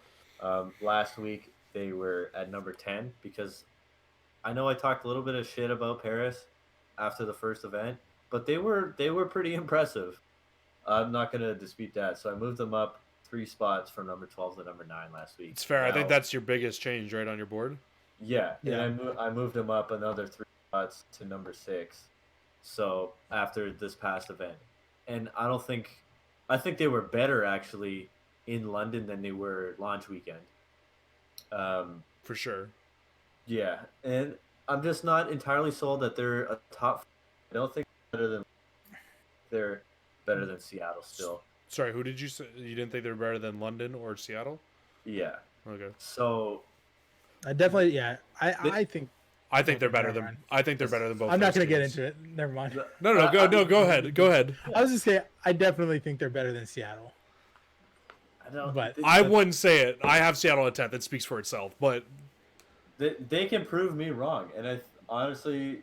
Last week they were at number 10 because I know I talked a little bit of shit about Paris after the first event, but they were pretty impressive. I'm not going to dispute that. So I moved them up 3 spots from number 12 to number 9 last week. It's fair. I think that's your biggest change right on your board. Yeah. And I moved them up another 3 spots to number 6. So after this past event, and I think they were better actually in London than they were launch weekend. For sure. Yeah, and I'm just not entirely sold that they're a top. I don't think they're better than Seattle still. Sorry, who did you say? You didn't think they were better than London or Seattle? Yeah. Okay. So I definitely, I think I think they're Okay, better never than. mind. I think they're better than both. I'm not those going to get teams. into it. Never mind. No, go ahead. Go ahead. I was just saying, I definitely think they're better than Seattle. I don't. But I wouldn't say it. I have Seattle at 10th. It speaks for itself. But they can prove me wrong, and I honestly,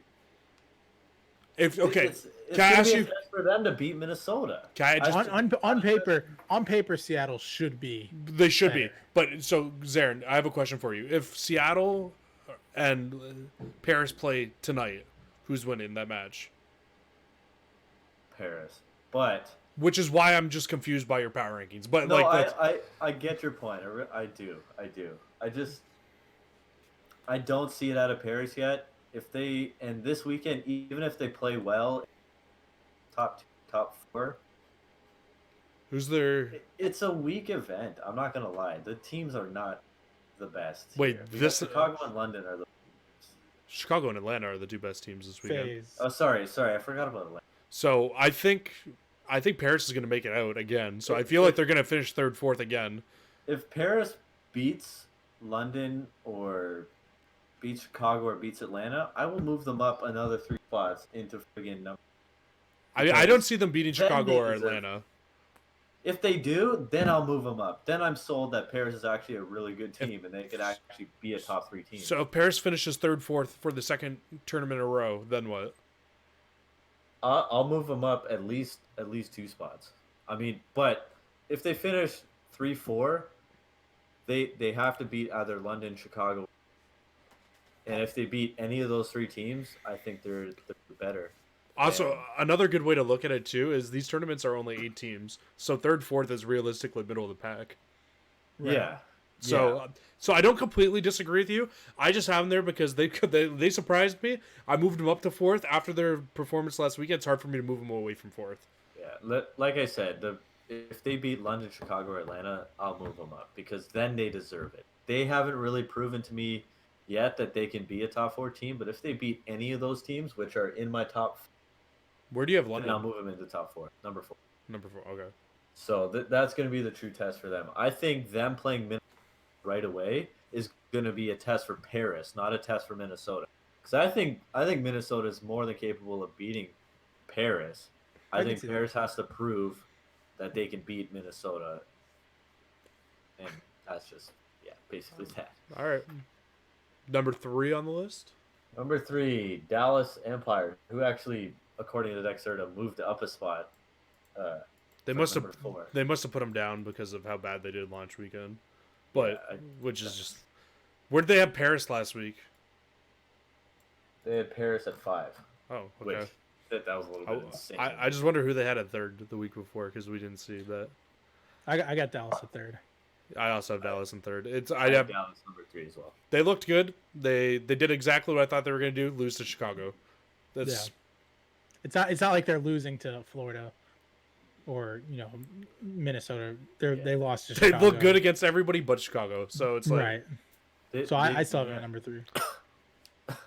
if okay, it's can I gonna ask be a you? test for them to beat Minnesota. Can I just? on paper, Seattle should be. They should be. better. But so Zarin, I have a question for you. If Seattle and Paris play tonight, who's winning that match? Paris, but Which is why I'm just confused by your power rankings. But no, like, I get your point. I do. I don't see it out of Paris yet. If they and this weekend, even if they play well, top four, who's their? it's a weak event. I'm not gonna lie. The teams are not the best. Wait, here. We got this- Chicago and London are the. Chicago and Atlanta are the two best teams this weekend. Phase. Oh, sorry, I forgot about Atlanta. So I think Paris is going to make it out again. So I feel like they're going to finish third, fourth again. If Paris beats London or beats Chicago or beats Atlanta, I will move them up another 3 spots into friggin' number. I don't see them beating Then Chicago they or deserve- Atlanta. If they do, then I'll move them up. Then I'm sold that Paris is actually a really good team and they could actually be a top 3 team. So if Paris finishes third, fourth for the second tournament in a row, then what? I'll move them up at least 2 spots. I mean, but if they finish 3-4, they have to beat either London, Chicago, and if they beat any of those 3 teams, I think they're better. Also, And- another good way to look at it too is these tournaments are only 8 teams, so third, fourth is realistically middle of the pack. Right. Yeah. So I don't completely disagree with you. I just have them there because they surprised me. I moved them up to fourth after their performance last weekend. It's hard for me to move them away from fourth. Yeah, like I said, if they beat London, Chicago, or Atlanta, I'll move them up because then they deserve it. They haven't really proven to me yet that they can be a top 4 team, but if they beat any of those teams, which are in my top, Where do you have then London? I'll move them into top 4, number 4. Number 4. Okay. So that's going to be the true test for them. I think them playing Minnesota right away is going to be a test for Paris, not a test for Minnesota. Because I think Minnesota is more than capable of beating Paris. I can think see Paris has to prove that they can beat Minnesota, and that's just basically that. All right. Number 3 on the list. Number 3, Dallas Empire, who actually, according to Dexerta, moved up a spot. They for must have number 4. they must have put them down because of how bad they did launch weekend. But Yeah, which is just where did they have Paris last week? They had Paris at 5. Oh, okay. Which that was a little bit insane. I just wonder who they had at third the week before because we didn't see that. I got Dallas at third. I also have Dallas in third. I have Dallas number 3 as well. They looked good. They did exactly what I thought they were going to do: lose to Chicago. That's It's not like they're losing to Florida or Minnesota. They lost to they Chicago. look good against everybody but Chicago. So it's like right. They, So I they- still have it at number 3.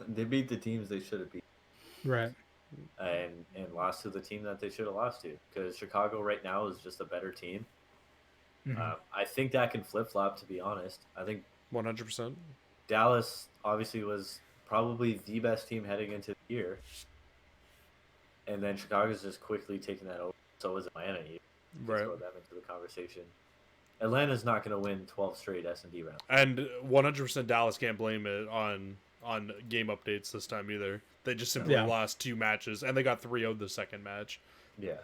They beat the teams they should have beat, Right. and lost to the team that they should have lost to. Because Chicago right now is just a better team. Mhm. I think that can flip flop. To be honest, I think 100%. Dallas obviously was probably the best team heading into the year, and then Chicago's just quickly taking that over. So is Atlanta. You Right. throw them into the conversation. Atlanta's not going to win 12 straight S&D rounds. And 100% Dallas can't blame it on game updates this time either. They just simply Yeah. lost 2 matches and they got 3-0'd the second match. Yeah,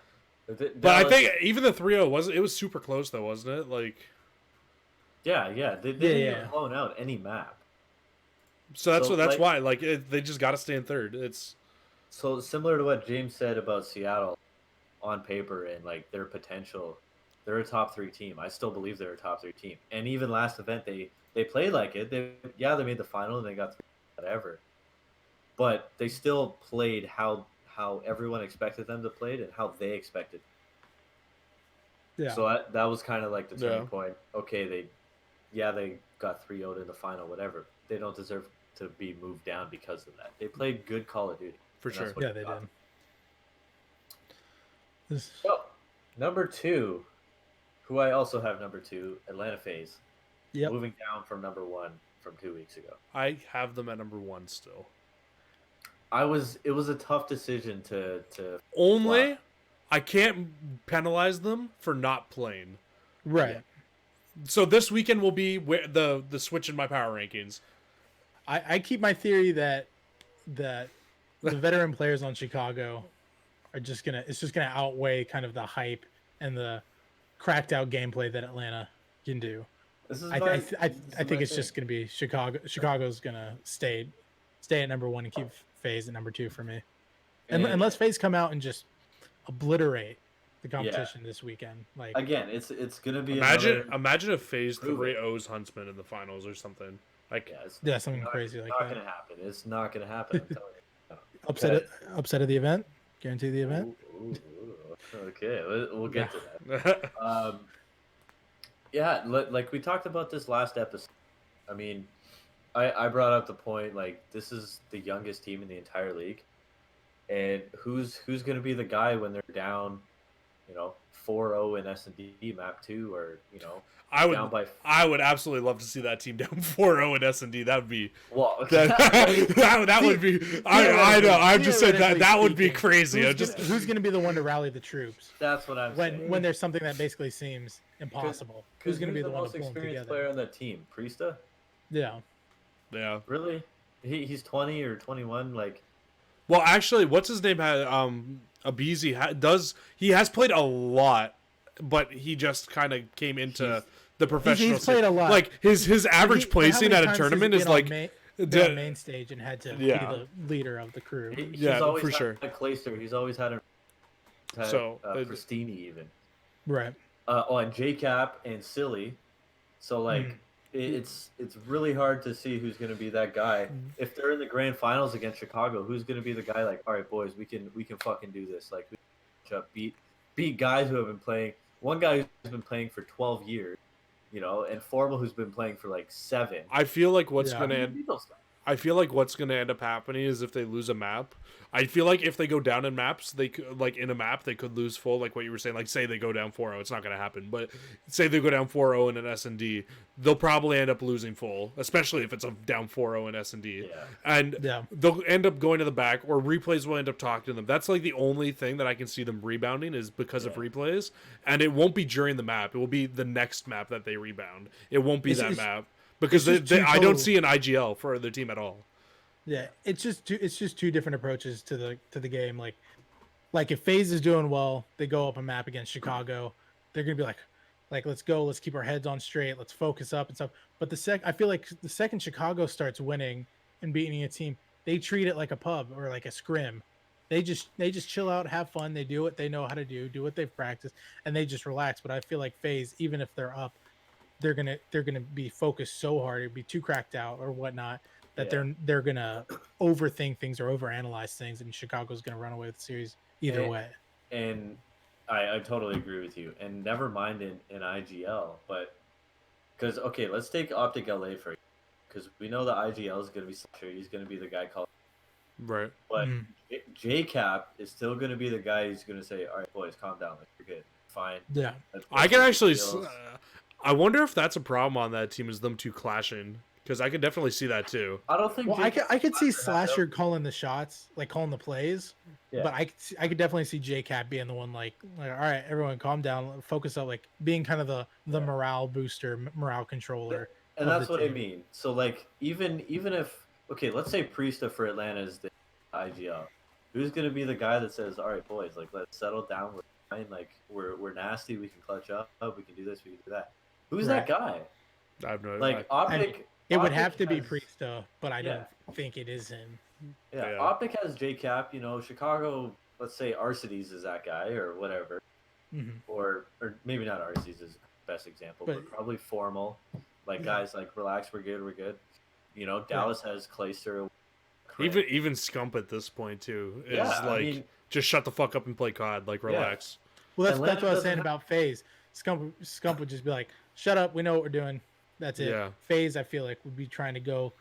But I think even the 3-0 was super close though, wasn't it? Like yeah, they didn't Yeah. even blown out any map. so that's So, why they just got to stay in third. It's So similar to what James said about Seattle on paper and like their potential, they're a top 3 team. I still believe they're a top 3 team. And even last event, they played like it. They made the final and they got 3, whatever. But they still played how everyone expected them to play it and how they expected. Yeah. So that was kind of like the turning Yeah. point. Okay, they got 3-0'd in the final, whatever. They don't deserve to be moved down because of that. They played good Call of Duty. for and that's sure. what Yeah, it they got. did. This, So, number 2, who I also have number 2, Atlanta FaZe. Yep. Moving down from number 1 from 2 weeks ago. I have them at number 1 still. It was a tough decision to Only flop. I can't penalize them for not playing. Right. Yeah. So this weekend will be the switch in my power rankings. I keep my theory that the veteran players on Chicago are just gonna outweigh kind of the hype and the cracked out gameplay that Atlanta can do. This is I my think it's just gonna be Chicago. Chicago's gonna stay at number one and keep FaZe at number two for me. And and unless FaZe come out and just obliterate the yeah. competition this weekend, like Again, it's gonna be another, Imagine if FaZe Prove 3-0's Huntsman in the finals or something. Like something crazy like not that. gonna happen. It's not gonna happen. I'm telling you. Upset of the event. Guarantee the event. Okay, we'll get to that. Yeah, like we talked about this last episode. I mean, I brought up the point, like, this is the youngest team in the entire league, and who's going to be the guy when they're down, 4-0 in S&D map 2, or down by. I would absolutely love to see that team down 4-0 in S&D. That would be that would be. I know. I'm just saying that would be crazy. Who's going to be the one to rally the troops? That's what I'm saying. When there's something that basically seems impossible, who's going to be the one most to pull them experienced together? player on that team? Priesta? Yeah. Yeah. Really? He's 20 or 21. Like, well, actually, what's his name? Abizi he has played a lot, but he just kind of came into the professional. He's played a lot. Like his average placing at a tournament is like the main stage and had to be the leader of the crew. He's always for had sure. A Clayster. He's always had Pristini even. Right. And JCap and Silly. So like it's really hard to see who's going to be that guy. If they're in the grand finals against Chicago, who's going to be the guy? Like, all right, boys, we can fucking do this. Like, we can beat guys who have been playing. One guy who's been playing for 12 years, and Formal who's been playing for like 7. I feel like what's gonna end up happening is if they lose a map. I feel like if they go down in maps, they could, like in a map they could lose full, like what you were saying. Like say they go down 4-0, it's not going to happen. But say they go down 4-0 in an S&D, they'll probably end up losing full, especially if it's a down 4-0 in S&D. Yeah. And they'll end up going to the back, or replays will end up talking to them. That's like the only thing that I can see them rebounding is because of replays, and it won't be during the map. It will be the next map that they rebound. It won't be that map because I don't see an IGL for their team at all. Yeah, it's just two different approaches to the game. Like if FaZe is doing well, they go up a map against Chicago, they're gonna be like let's go, let's keep our heads on straight, let's focus up and stuff. But I feel like the second Chicago starts winning and beating a team, they treat it like a pub or like a scrim. They just chill out, have fun, they do what they know how to do what they've practiced, and they just relax. But I feel like FaZe, even if they're up, they're gonna be focused so hard, it'd be too cracked out or whatnot. That they're gonna overthink things or overanalyze things, and Chicago's gonna run away with the series either way. And I totally agree with you. And never mind in IGL, but because let's take Optic LA for, because we know the IGL is gonna be sure he's gonna be the guy called right. But JCap is still gonna be the guy who's gonna say, all right, boys, calm down, like you're good, fine. Yeah, I can actually. I wonder if that's a problem on that team is them two clashing. Because I could definitely see that too. I don't think. Well, I could see Slasher calling the shots, like calling the plays. Yeah. But I could definitely see JCap being the one, like all right, everyone, calm down, focus up, like being kind of the morale booster, morale controller. And that's what I mean. So like even if let's say Priesta for Atlanta is the IGL, who's gonna be the guy that says, all right, boys, like let's settle down, we're fine, like we're nasty, we can clutch up, we can do this, we can do that. Who's that guy? I have no idea. Like Optic. It would have to be Priesta, but I don't think it is him. Yeah, Optic has JCap. Chicago. Let's say Arcides is that guy or whatever, or maybe not Arcides is the best example, but probably Formal. Like guys, like relax, we're good. Dallas has Clayster. Even Scump at this point too is just shut the fuck up and play COD. Like relax. Well, that's what I was saying about FaZe. Scump would just be like, shut up, we know what we're doing. That's it. Yeah. FaZe, I feel like, would be trying to go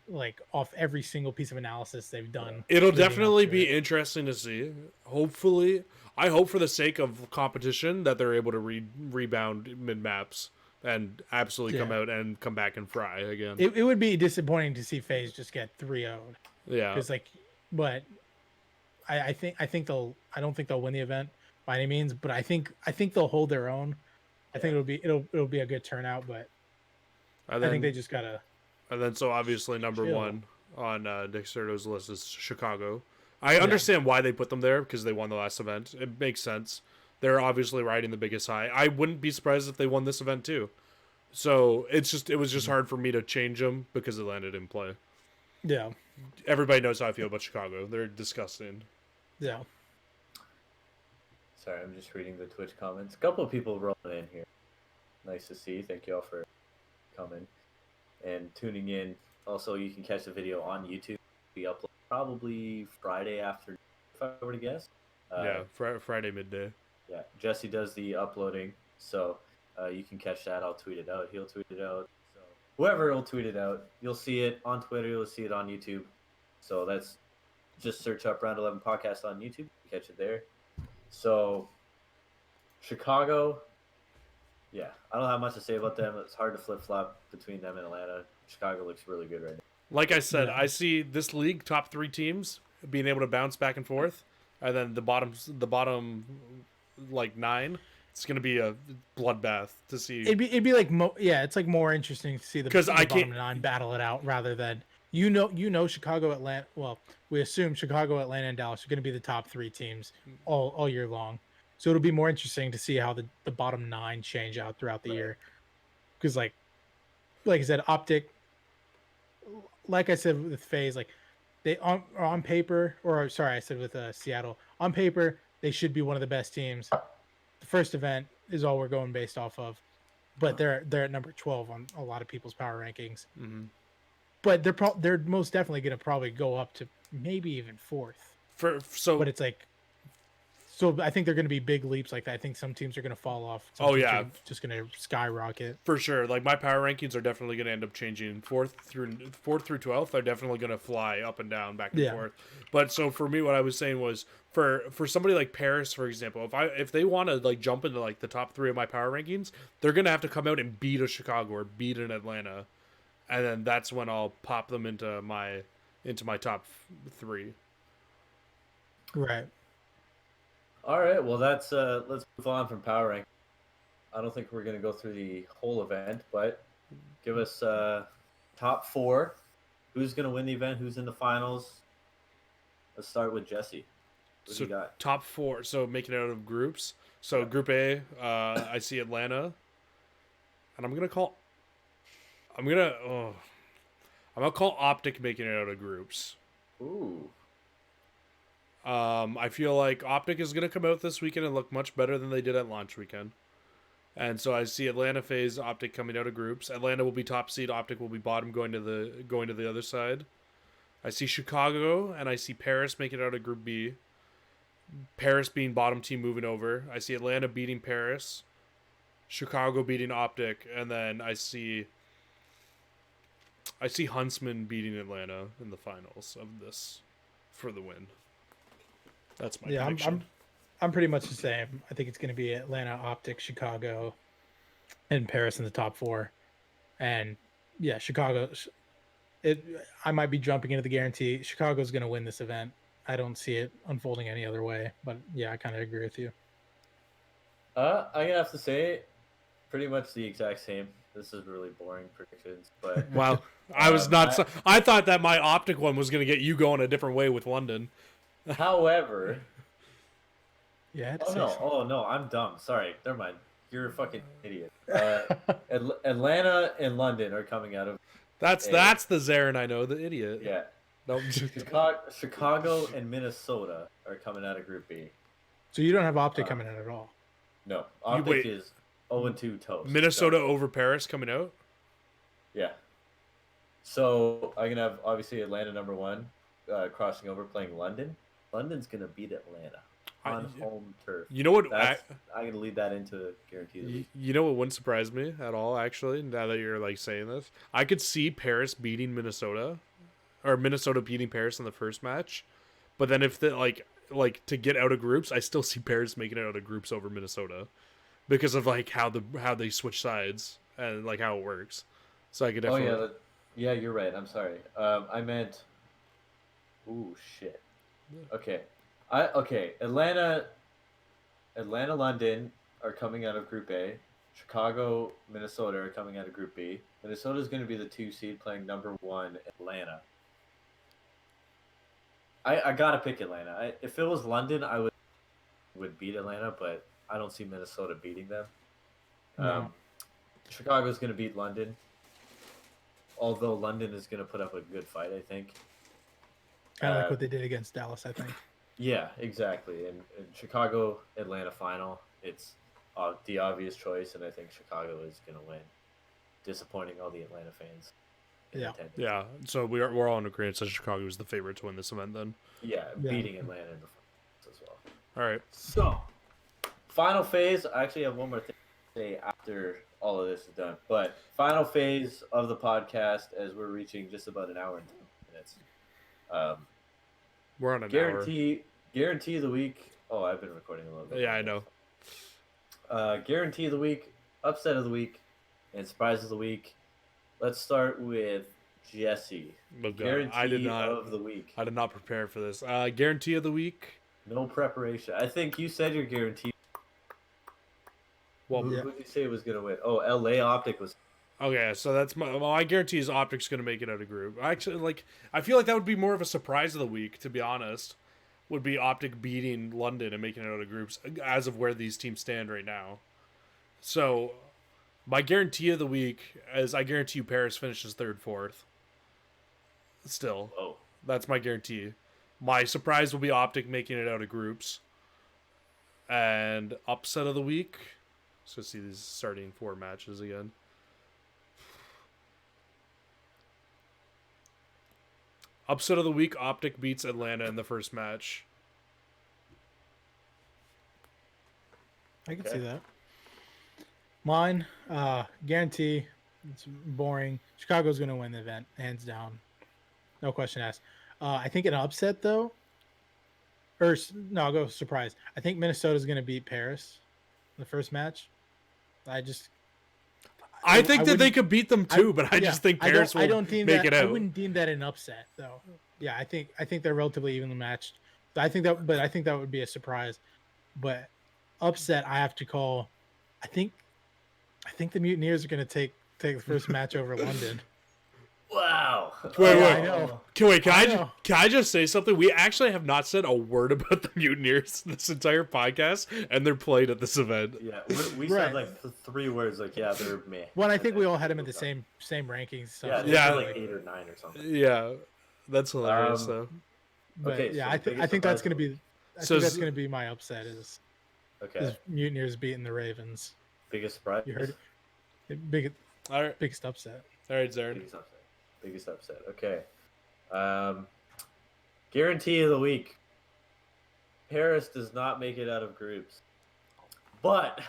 like off every single piece of analysis they've done. It'll definitely be interesting to see. Hopefully, I hope for the sake of competition that they're able to rebound mid maps and absolutely come back and fry again. It would be disappointing to see FaZe just get 3-0'd. Yeah. Because but I think I don't think they'll win the event by any means, but I think they'll hold their own. I think Yeah. it'll be a good turnout, but And I think they then just gotta so obviously number chill. one on Nick Serto's list is Chicago. I Yeah. understand why they put them there because they won the last event. It makes sense. They're obviously riding the biggest high. I wouldn't be surprised if they won this event too. So it was just hard for me to change them because Atlanta didn't play. Yeah. Everybody knows how I feel about Chicago. They're disgusting. Yeah. Sorry, I'm just reading the Twitch comments. A couple of people rolling in here. Nice to see. Thank you all for coming and tuning in. Also, you can catch the video on YouTube. We upload probably Friday afternoon, if I were to guess. Yeah, Friday midday. Yeah, Jesse does the uploading, so you can catch that. I'll tweet it out. He'll tweet it out. So whoever will tweet it out, you'll see it on Twitter. You'll see it on YouTube. So that's just search up Round 11 Podcast on YouTube. Catch it there. So Chicago, yeah, I don't have much to say about them. It's hard to flip flop between them and Atlanta. Chicago looks really good right now. Like I said, Yeah. I see this league top 3 teams being able to bounce back and forth, and then the bottom like 9. It's gonna be a bloodbath to see. It'd be like it's like more interesting to see the 'Cause I bottom can't- 9 battle it out rather than Chicago, Atlanta. Well, we assume Chicago, Atlanta, and Dallas are going to be the top 3 teams all year long. So it'll be more interesting to see how the bottom 9 change out throughout the year. Because like I said, Optic, like I said with FaZe, like they on paper, or sorry, I said with Seattle, on paper they should be one of the best teams. The first event is all we're going based off of, but they're at number 12 on a lot of people's power rankings. Mm-hmm. But they're most definitely going to probably go up to maybe even 4th. But it's like, so I think they're going to be big leaps like that. I think some teams are going to fall off. Some teams are just going to skyrocket for sure. Like my power rankings are definitely going to end up changing. 4th through 12th are definitely going to fly up and down, back and forth. But so for me, what I was saying was for somebody like Paris, for example, if they want to like jump into like the top 3 of my power rankings, they're going to have to come out and beat a Chicago or beat an Atlanta, and then that's when I'll pop them into my top 3. Right. All right, well that's let's move on from power rank. I don't think we're gonna go through the whole event, but give us top 4. Who's gonna win the event? Who's in the finals? Let's start with Jesse. What do you got? Top 4. So making it out of groups. So Group A, I see Atlanta, and I'm gonna call Optic making it out of groups. Ooh. I feel like Optic is going to come out this weekend and look much better than they did at launch weekend. And so I see Atlanta FaZe, Optic coming out of groups. Atlanta will be top seed, Optic will be bottom going to the other side. I see Chicago and I see Paris making it out of Group B. Paris being bottom team moving over. I see Atlanta beating Paris, Chicago beating Optic, and then I see Huntsman beating Atlanta in the finals of this for the win. That's my prediction. I'm pretty much the same. I think it's going to be Atlanta, Optic, Chicago, and Paris in the top 4. And yeah, Chicago. I might be jumping into the guarantee. Chicago's going to win this event. I don't see it unfolding any other way. But yeah, I kind of agree with you. I'm gonna have to say, pretty much the exact same. This is really boring predictions, but wow, I was not. I thought that my Optic one was going to get you going a different way with London. However, yeah. Oh no, I'm dumb. Sorry, never mind. You're a fucking idiot. Atlanta and London are coming out of. That's the Zarin I know, the idiot. Yeah. Nope. Chicago and Minnesota are coming out of Group B. So you don't have Optic coming out at all. No, Optic is 0-2 toast. Minnesota over Paris coming out. Yeah. So I'm gonna have obviously Atlanta number 1, crossing over playing London. London's gonna beat Atlanta on home turf. You know what? I'm gonna lead that into guaranteed. You know what wouldn't surprise me at all? Actually, now that you're like saying this, I could see Paris beating Minnesota, or Minnesota beating Paris in the first match. But then if the like to get out of groups, I still see Paris making it out of groups over Minnesota because of like how they switch sides and like how it works. So I could definitely. Oh yeah, yeah, you're right. I'm sorry. I meant Ooh, shit. Okay. Atlanta, London are coming out of Group A. Chicago, Minnesota are coming out of Group B. Minnesota is going to be the 2 seed playing number 1 Atlanta. I gotta pick Atlanta. If it was London, I would beat Atlanta, but I don't see Minnesota beating them. No. Chicago's going to beat London, although London is going to put up a good fight, I think. Kind of like what they did against Dallas, I think. Yeah, exactly. And Chicago, Atlanta final, it's the obvious choice, and I think Chicago is going to win, disappointing all the Atlanta fans. Yeah. Yeah. So we're all in agreement that Chicago is the favorite to win this event then. Yeah, beating Atlanta in the finals as well. All right. So, final phase. I actually have one more thing to say after all of this is done. But final phase of the podcast, as we're reaching just about an hour and 10 minutes. We're on an Guarantee of the week. Oh, I've been recording a little bit. Yeah, I know. Guarantee of the week, upset of the week, and surprise of the week. Let's start with Jesse. Guarantee of the week. I did not prepare for this. Guarantee of the week. No preparation. I think you said your guarantee. Well, who did you say was going to win? Oh, LA Optic was. Okay, so that's my guarantee is Optic's going to make it out of group. Actually, I feel like that would be more of a surprise of the week, to be honest. Would be Optic beating London and making it out of groups as of where these teams stand right now. So, my guarantee of the week is I guarantee you Paris finishes 3rd, 4th. Still. Oh. That's my guarantee. My surprise will be Optic making it out of groups. And upset of the week. Let's see these starting 4 matches again. Upset of the week, Optic beats Atlanta in the first match. I can see that. Mine, guarantee. It's boring. Chicago's going to win the event, hands down. No question asked. I think an upset, though. I'll go surprise. I think Minnesota's going to beat Paris in the first match. I think that they could beat them too, but I just think Paris will make it out. I wouldn't deem that an upset, though. Yeah, I think they're relatively evenly matched. I think that would be a surprise. But upset, I have to call. I think the Mutineers are going to take the first match over London. Wow. Wait. Can I just say something? We actually have not said a word about the Mutineers this entire podcast, and they're played at this event. Yeah, we said like 3 words. Like, yeah, they're meh. Well, I think we all had them in the same rankings. So. Yeah, like 8 or 9 or something. Yeah, that's hilarious though. But okay, yeah, so I think that's going to be. That's going to be my upset. Is Mutineers beating the Ravens. Biggest surprise. You heard it. Biggest upset. All right, Zarin. Biggest upset. Okay. Guarantee of the week. Paris does not make it out of groups, but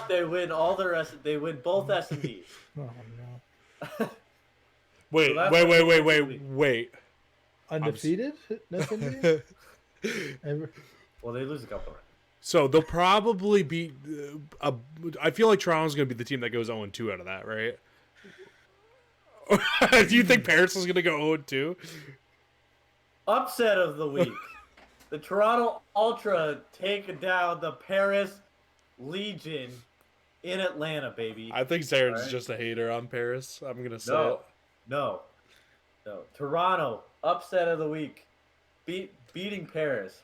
they win all the rest. They win both S&Ds. Oh no! Wait. Undefeated? Well, they lose a couple. So they'll probably beat. I feel like Toronto's going to be the team that goes 0-2 out of that, right? Do you think Paris is going to go 0-2? Upset of the week. The Toronto Ultra take down the Paris Legion in Atlanta, baby. I think Zaren's just a hater on Paris. I'm going to say it. No. Toronto, upset of the week. Beating Paris.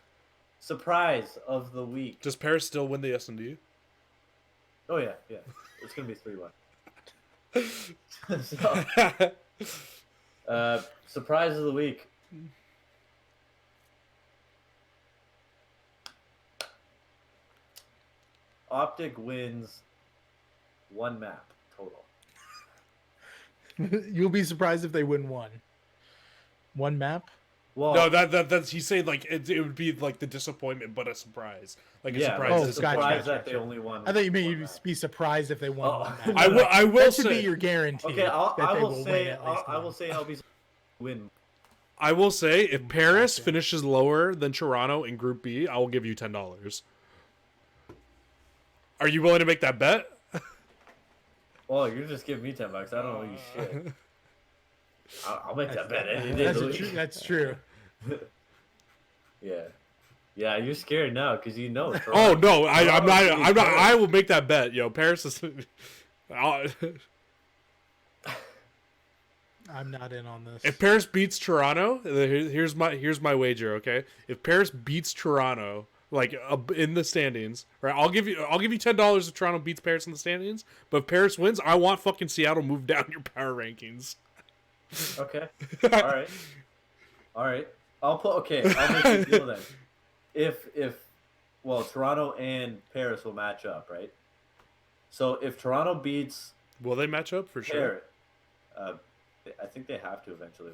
Surprise of the week. Does Paris still win the S&D? Oh, yeah. It's going to be 3-1. Surprise of the week. Optic wins 1 map total. You'll be surprised if they win 1 map. Well, no, that's he's saying like it would be like the disappointment, but a surprise, like a surprise. Surprise that they only won. I thought you meant you'd be surprised if they won. 1 map. I will that say should be your guarantee. Okay, I will say I'll be win. I will say if Paris finishes lower than Toronto in Group B, I will give you $10. Are you willing to make that bet? Well, you're just giving me $10. I don't know you shit. I'll make that bet any day. That's true. Yeah. Yeah, you're scared now because you know. Oh no, I'm not. Toronto's I'm not. I Paris. will make that bet. Yo, Paris is. I'm not in on this. If Paris beats Toronto, here's my wager. Okay, if Paris beats Toronto, like in the standings, right? I'll give you $10 if Toronto beats Paris in the standings. But if Paris wins, I want fucking Seattle moved down your power rankings. Okay. All right. All right. I'll make you deal then. If well, Toronto and Paris will match up, right? So if Toronto beats Will they match up for sure? Paris, uh, I think they have to eventually.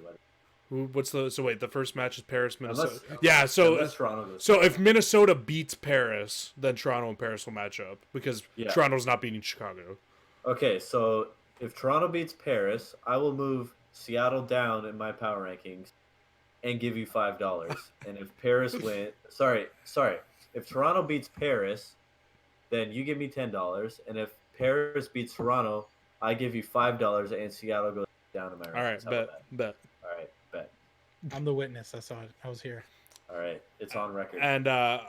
What's the so wait? The first match is Paris, Minnesota. Unless Toronto goes. So if Minnesota beats Paris, then Toronto and Paris will match up because Yeah. Toronto's not beating Chicago. Okay, so if Toronto beats Paris, I will move Seattle down in my power rankings and give you $5. And if Paris if Toronto beats Paris, then you give me $10. And if Paris beats Toronto, I give you $5 and Seattle goes down to my rankings. All right, How about that? bet. All right, bet. I'm the witness. I saw it. I was here. All right, it's on record. And I'm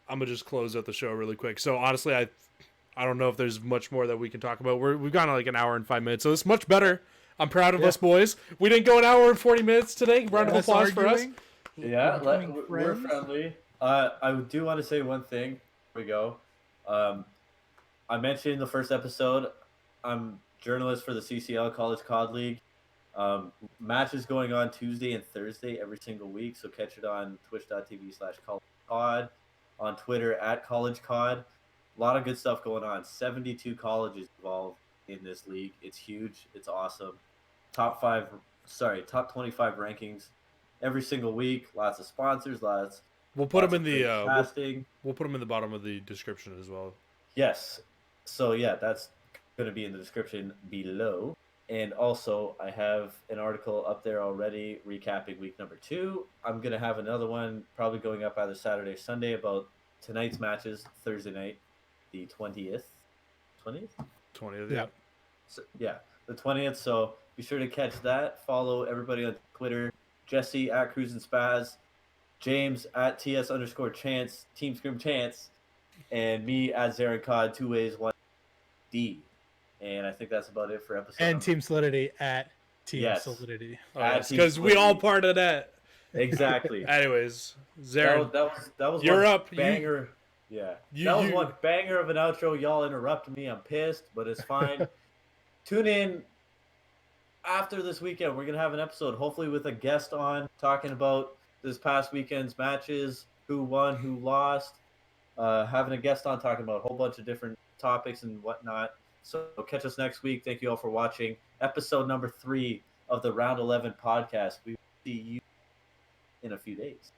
gonna just close out the show really quick. So honestly, I don't know if there's much more that we can talk about. We've gone like an hour and 5 minutes, so it's much better. I'm proud of us, boys. We didn't go an hour and 40 minutes today. Round of applause for us. Yeah, becoming we're friends? friendly. I do want to say one thing. Here we go. I mentioned in the first episode, I'm journalist for the CCL College COD League. Matches going on Tuesday and Thursday every single week, so catch it on twitch.tv/collegecod, on Twitter @collegecod. A lot of good stuff going on. 72 colleges involved in this league. It's huge. It's awesome. Top 25 rankings every single week. Lots of sponsors. We'll put them in great the casting. we'll put them in the bottom of the description as well. Yes. So yeah, that's going to be in the description below. And also, I have an article up there already recapping week number 2. I'm going to have another one probably going up either Saturday or Sunday about tonight's matches, Thursday night, the 20th. 20th? 20th. Yeah. So, yeah, the 20th. So be sure to catch that. Follow everybody on Twitter. Jesse @CruisinSpaz, James @TS_Chance, Team Scrim Chance, and me @ZarenCod, 2 ways, 1D. And I think that's about it for episode. And Team Solidity @Team Yes. Solidity. Because we all part of that. Exactly. Anyways, Zaren, that was you're one up. banger. That was one banger of an outro. Y'all interrupted me. I'm pissed, but it's fine. Tune in after this weekend. We're gonna have an episode, hopefully with a guest on, talking about this past weekend's matches, who won, who lost. Having a guest on talking about a whole bunch of different topics and whatnot. So catch us next week. Thank you all for watching episode number 3 of the Round 11 podcast. We will see you in a few days.